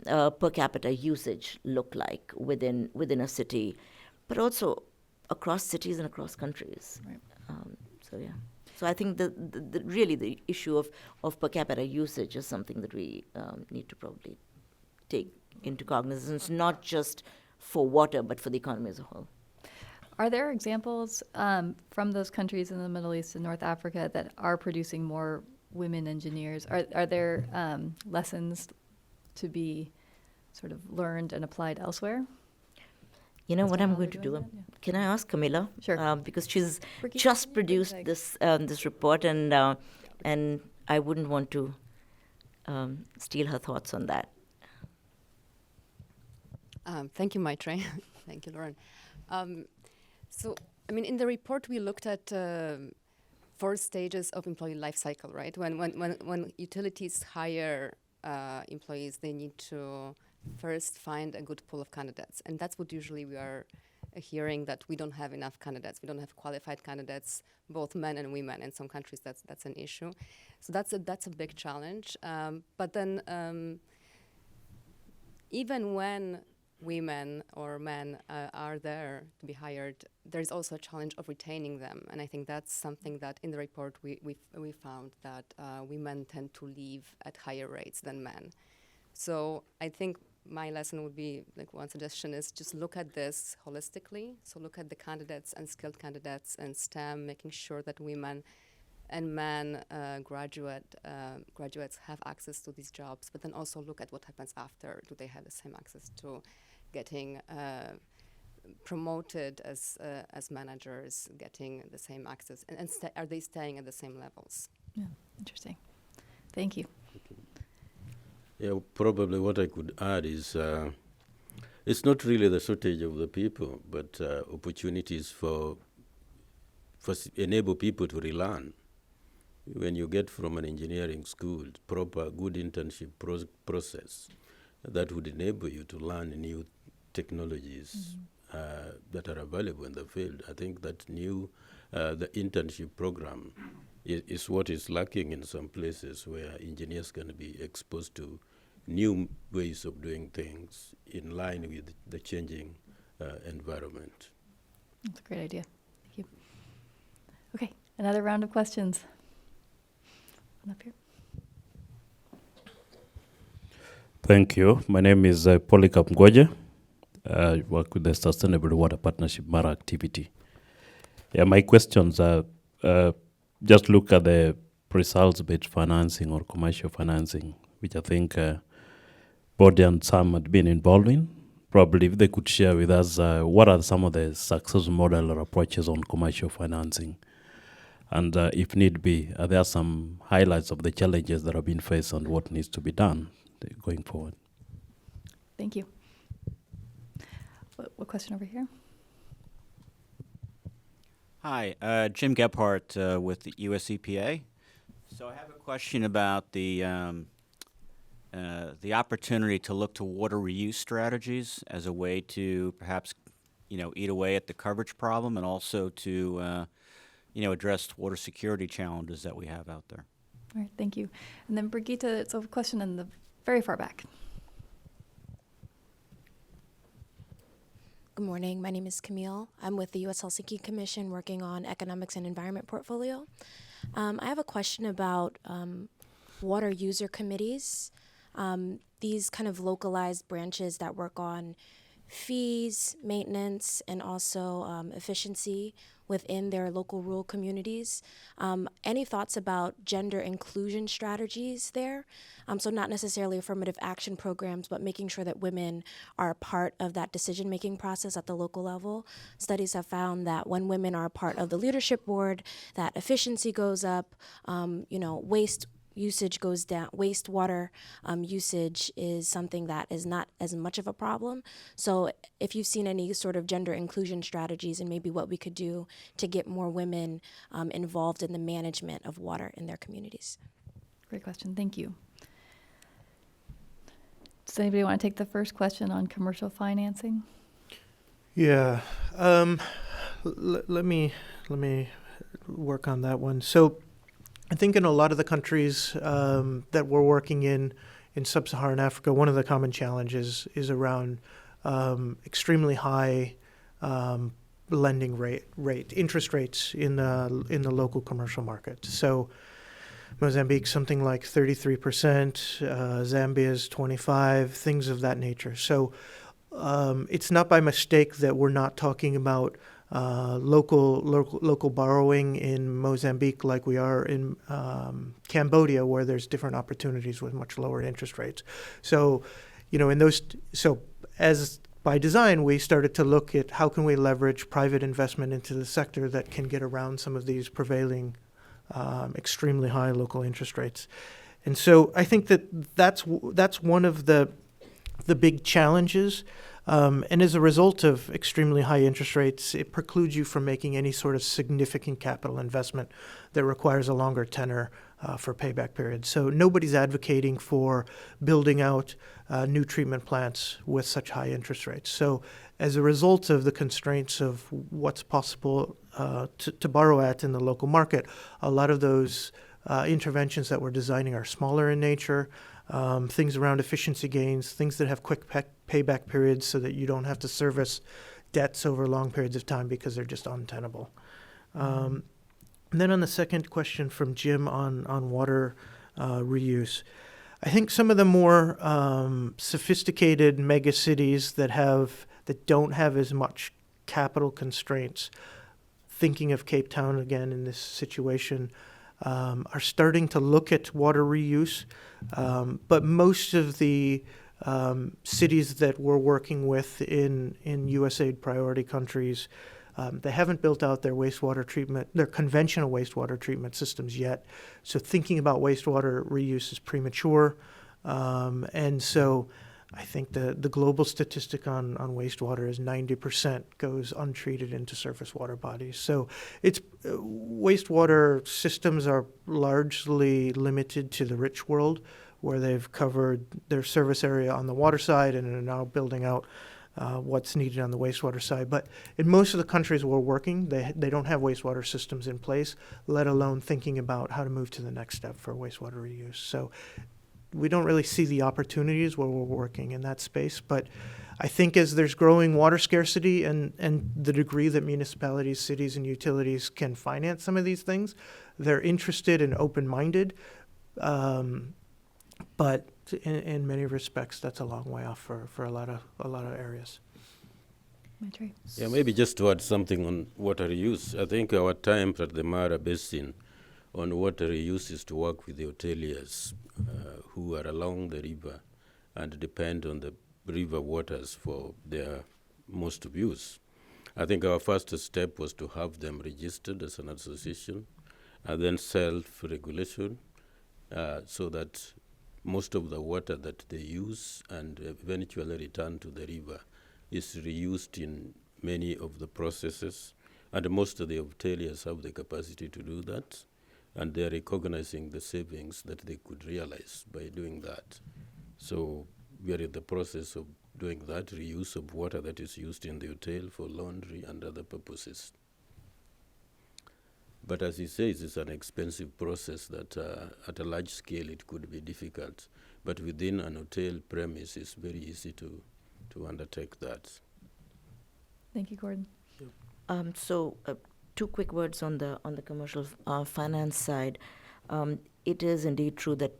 S3: per capita usage look like within a city, but also across cities and across countries?
S1: Right.
S3: So yeah. So I think really the issue of per capita usage is something that we need to probably take into cognizance, not just for water, but for the economy as a whole.
S1: Are there examples from those countries in the Middle East and North Africa that are producing more women engineers? Are there lessons to be sort of learned and applied elsewhere?
S3: You know what
S1: how
S3: I'm
S1: they're
S3: going to
S1: doing
S3: do?
S1: that? Yeah.
S3: Can I ask Camilla?
S1: Sure.
S3: Because she's
S1: Brigitte,
S3: just
S1: can you
S3: produced
S1: please,
S3: this report, and I wouldn't want to steal her thoughts on that.
S16: Thank you, Maitre. Thank you, Lauren. So, I mean, in the report, we looked at 4 stages of employee life cycle, right? When utilities hire employees, they need to first find a good pool of candidates. And that's what usually we are hearing, that we don't have enough candidates. We don't have qualified candidates, both men and women. In some countries, that's an issue. So that's a big challenge. But then even when women or men are there to be hired, there's also a challenge of retaining them. And I think that's something that in the report we found, that women tend to leave at higher rates than men. So I think my lesson would be, like, one suggestion is just look at this holistically. So look at the candidates and skilled candidates in STEM, making sure that women and men graduates have access to these jobs, but then also look at what happens after. Do they have the same access to getting promoted as managers, getting the same access, and are they staying at the same levels?
S1: Yeah, interesting. Thank you.
S5: Yeah, probably what I could add is it's not really the shortage of the people, but opportunities for enable people to relearn. When you get from an engineering school, proper good internship process that would enable you to learn new technologies that are available in the field. I think that the internship program is what is lacking in some places where engineers can be exposed to new ways of doing things in line with the changing environment.
S1: That's a great idea. Thank you. Okay, another round of questions. One up here.
S17: Thank you. My name is Polycarp Mgoje. I work with the Sustainable Water Partnership Mara activity. Yeah, my questions are just look at the results-based financing or commercial financing, which I think Body and Sam had been involved in. Probably if they could share with us what are some of the success model or approaches on commercial financing. And if need be, are there some highlights of the challenges that have been faced and what needs to be done going forward?
S1: Thank you. What question over here?
S18: Hi, Jim Gebhardt with the US EPA. So I have a question about the opportunity to look to water reuse strategies as a way to perhaps, eat away at the coverage problem and also to, address water security challenges that we have out there.
S1: All right, thank you. And then Brigitte, it's a question in the very far back.
S19: Good morning. My name is Camille. I'm with the U.S. Helsinki Commission working on economics and environment portfolio. I have a question about water user committees. These kind of localized branches that work on fees, maintenance, and also efficiency within their local rural communities. Any thoughts about gender inclusion strategies there? So not necessarily affirmative action programs, but making sure that women are a part of that decision-making process at the local level. Studies have found that when women are a part of the leadership board, that efficiency goes up, waste usage goes down, wastewater usage is something that is not as much of a problem. So if you've seen any sort of gender inclusion strategies and maybe what we could do to get more women involved in the management of water in their communities.
S1: Great question, thank you. Does anybody want to take the first question on commercial financing?
S4: Yeah, let me work on that one. So I think in a lot of the countries that we're working in sub-Saharan Africa, one of the common challenges is around extremely high lending interest rates in the local commercial market. So Mozambique, something like 33%, Zambia's 25%, things of that nature. So it's not by mistake that we're not talking about local borrowing in Mozambique like we are in Cambodia, where there's different opportunities with much lower interest rates. So, as by design, we started to look at how can we leverage private investment into the sector that can get around some of these prevailing extremely high local interest rates. And so I think that's one of the big challenges. And as a result of extremely high interest rates, it precludes you from making any sort of significant capital investment that requires a longer tenor for payback periods. So nobody's advocating for building out new treatment plants with such high interest rates. So as a result of the constraints of what's possible to borrow at in the local market, a lot of those interventions that we're designing are smaller in nature. Things around efficiency gains, things that have quick payback periods so that you don't have to service debts over long periods of time because they're just untenable. And then on the second question from Jim on water reuse, I think some of the more sophisticated mega cities that don't have as much capital constraints, thinking of Cape Town again in this situation, are starting to look at water reuse. But most of the cities that we're working with in USAID priority countries, they haven't built out their conventional wastewater treatment systems yet. So thinking about wastewater reuse is premature. And so I think the global statistic on wastewater is 90% goes untreated into surface water bodies. So it's wastewater systems are largely limited to the rich world, where they've covered their service area on the water side and are now building out what's needed on the wastewater side. But in most of the countries we're working, they don't have wastewater systems in place, let alone thinking about how to move to the next step for wastewater reuse. So we don't really see the opportunities where we're working in that space. But I think as there's growing water scarcity and the degree that municipalities, cities, and utilities can finance some of these things, they're interested and open-minded. But in many respects, that's a long way off for a lot of areas.
S5: Yeah, maybe just to add something on water reuse. I think our time at the River Basin on water reuse is to work with the hoteliers who are along the river and depend on the river waters for their most of use. I think our first step was to have them registered as an association, and then self-regulation, so that most of the water that they use and eventually return to the river is reused in many of the processes, and most of the hoteliers have the capacity to do that, and they're recognizing the savings that they could realize by doing that. So we are in the process of doing that, reuse of water that is used in the hotel for laundry and other purposes. But as he says, it's an expensive process that at a large scale it could be difficult. But within an hotel premise, it's very easy to undertake that.
S1: Thank you, Gordon.
S3: Two quick words on the commercial finance side. It is indeed true that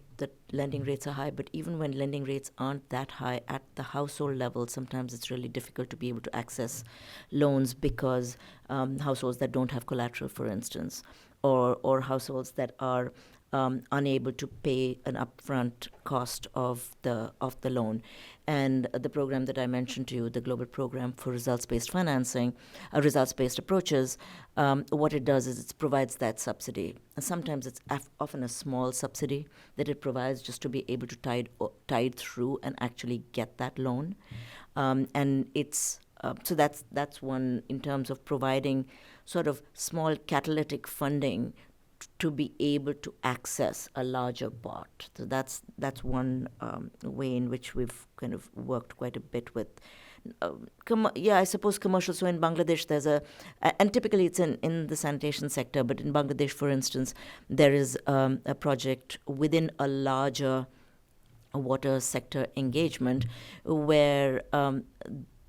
S3: lending rates are high, but even when lending rates aren't that high at the household level, sometimes it's really difficult to be able to access loans because households that don't have collateral, for instance, or households that are unable to pay an upfront cost of the loan. And the program that I mentioned to you, the global program for results-based financing, results-based approaches, what it does is it provides that subsidy. And sometimes it's often a small subsidy that it provides just to be able to tide through and actually get that loan. And it's so that's one in terms of providing sort of small catalytic funding to be able to access a larger pot. So that's one way in which we've kind of worked quite a bit with. I suppose commercial. So in Bangladesh, there's and typically it's in the sanitation sector, but in Bangladesh, for instance, there is a project within a larger water sector engagement where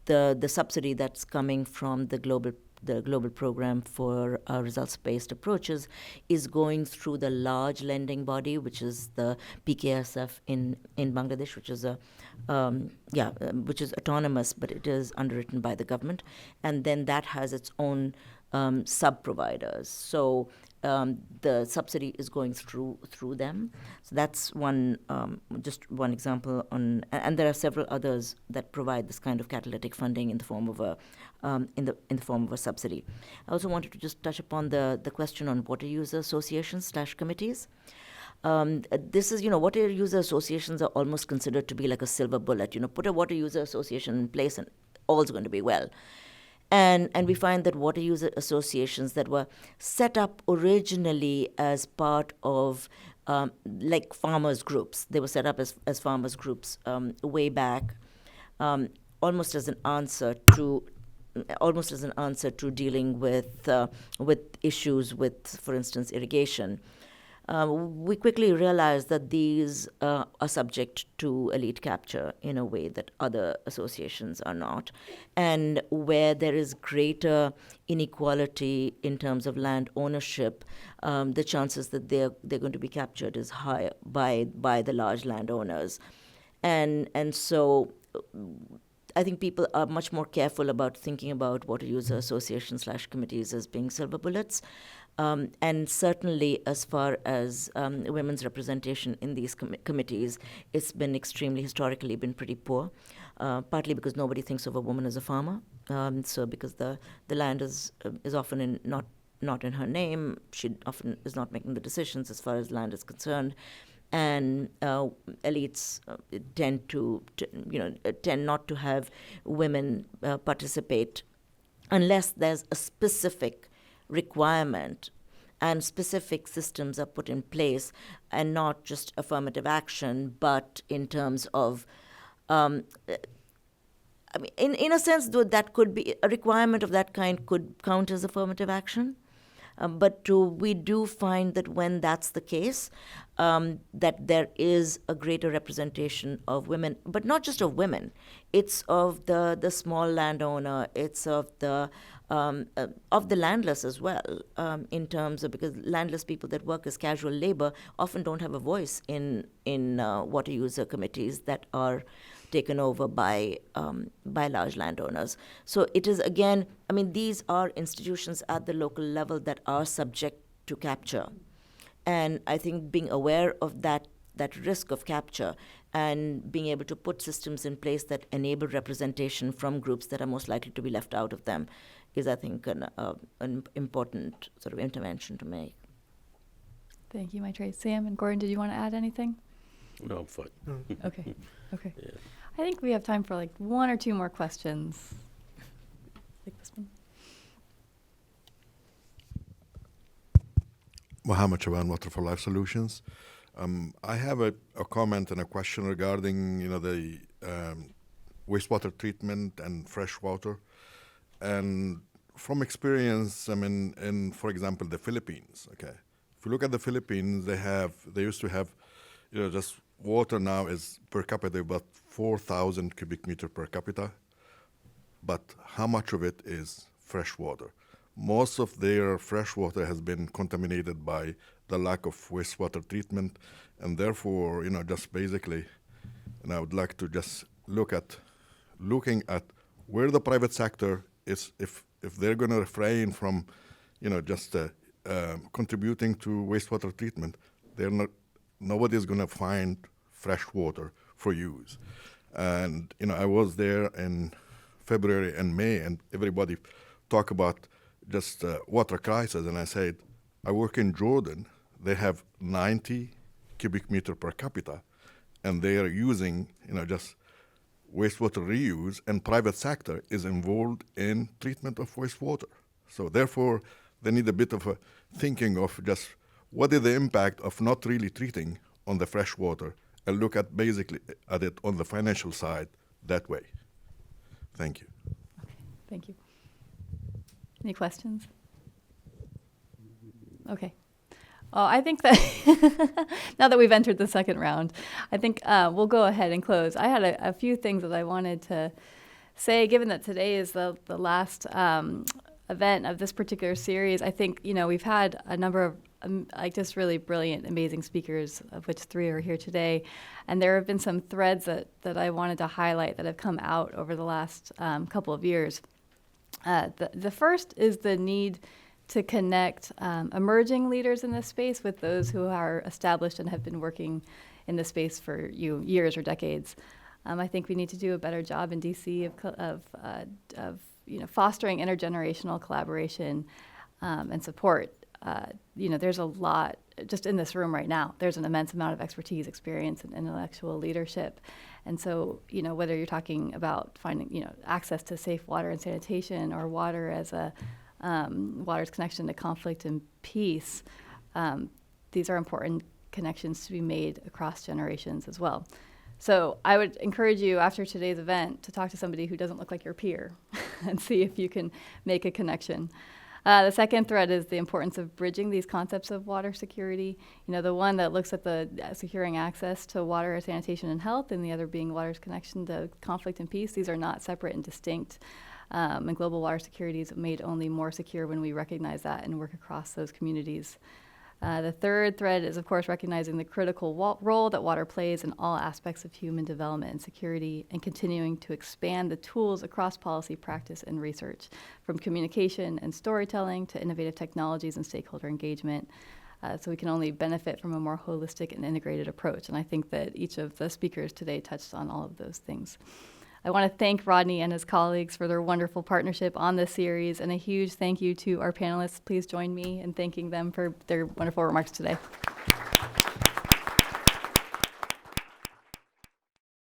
S3: the subsidy that's coming from the global program for results-based approaches is going through the large lending body, which is the PKSF in Bangladesh, which is which is autonomous, but it is underwritten by the government, and then that has its own sub-providers. So the subsidy is going through them. So that's just one example on, and there are several others that provide this kind of catalytic funding in the form of a form of a subsidy. I also wanted to just touch upon the question on water user associations / committees. This is, water user associations are almost considered to be like a silver bullet. Put a water user association in place and all's going to be well. And we find that water user associations that were set up originally as part of like farmers groups. They were set up as farmers groups way back, almost as an answer to dealing with issues with, for instance, irrigation. We quickly realized that these are subject to elite capture in a way that other associations are not, and where there is greater inequality in terms of land ownership, the chances that they're going to be captured is higher by the large landowners, and so I think people are much more careful about thinking about water user associations / committees as being silver bullets. And certainly as far as women's representation in these committees, it's been historically been pretty poor, partly because nobody thinks of a woman as a farmer. So because the land is often not in her name, she often is not making the decisions as far as land is concerned. And elites tend not to have women participate unless there's a specific requirement and specific systems are put in place, and not just affirmative action, but in terms of I mean, in a sense, though, that could be a requirement of that kind could count as affirmative action. But we do find that when that's the case, that there is a greater representation of women, but not just of women. It's of the small landowner. It's of the landless as well, in terms of, because landless people that work as casual labor often don't have a voice in water user committees that are taken over by large landowners. So it is, again, I mean, these are institutions at the local level that are subject to capture. And I think being aware of that risk of capture and being able to put systems in place that enable representation from groups that are most likely to be left out of them is, I think, an important sort of intervention to make.
S1: Thank you, Maitreyi. Sam and Gordon, did you want to add anything?
S5: No, I'm fine.
S1: Okay. Okay.
S5: Yeah.
S1: I think we have time for like one or two more questions. Like this one.
S14: Mohammed Chaban, Water for Life Solutions. I have a comment and a question regarding the wastewater treatment and fresh water. And from experience, I mean, in, for example, the Philippines, okay? If you look at the Philippines, they used to have, just water now is per capita about 4,000 cubic meter per capita. But how much of it is fresh water? Most of their fresh water has been contaminated by the lack of wastewater treatment, and therefore, just basically, and I would like to just looking at where the private sector is, if they're going to refrain from, just contributing to wastewater treatment, nobody is going to find fresh water for use. And I was there in February and May, and everybody talk about just water crisis, and I said, I work in Jordan. They have 90 cubic meter per capita, and they are using, just wastewater reuse, and private sector is involved in treatment of wastewater. So therefore, they need a bit of a thinking of just what is the impact of not really treating on the fresh water, and look at basically at it on the financial side that way. Thank you.
S1: Okay, thank you. Any questions? Okay. I think that now that we've entered the second round, I think we'll go ahead and close. I had a few things that I wanted to say, given that today is the last event of this particular series. I think, we've had a number of just really brilliant, amazing speakers, of which 3 are here today. And there have been some threads that I wanted to highlight that have come out over the last couple of years. The first is the need to connect emerging leaders in this space with those who are established and have been working in this space for years or decades. I think we need to do a better job in DC of fostering intergenerational collaboration and support. There's a lot just in this room right now. There's an immense amount of expertise, experience, and intellectual leadership. And so, whether you're talking about finding, access to safe water and sanitation, or water as water's connection to conflict and peace, these are important connections to be made across generations as well. So I would encourage you after today's event to talk to somebody who doesn't look like your peer and see if you can make a connection. The second thread is the importance of bridging these concepts of water security. The one that looks at the securing access to water, sanitation, and health, and the other being water's connection to conflict and peace. These are not separate and distinct. And global water security is made only more secure when we recognize that and work across those communities. The third thread is, of course, recognizing the critical role that water plays in all aspects of human development and security, and continuing to expand the tools across policy, practice, and research, from communication and storytelling to innovative technologies and stakeholder engagement. So we can only benefit from a more holistic and integrated approach. And I think that each of the speakers today touched on all of those things. I want to thank Rodney and his colleagues for their wonderful partnership on this series, and a huge thank you to our panelists. Please join me in thanking them for their wonderful remarks today.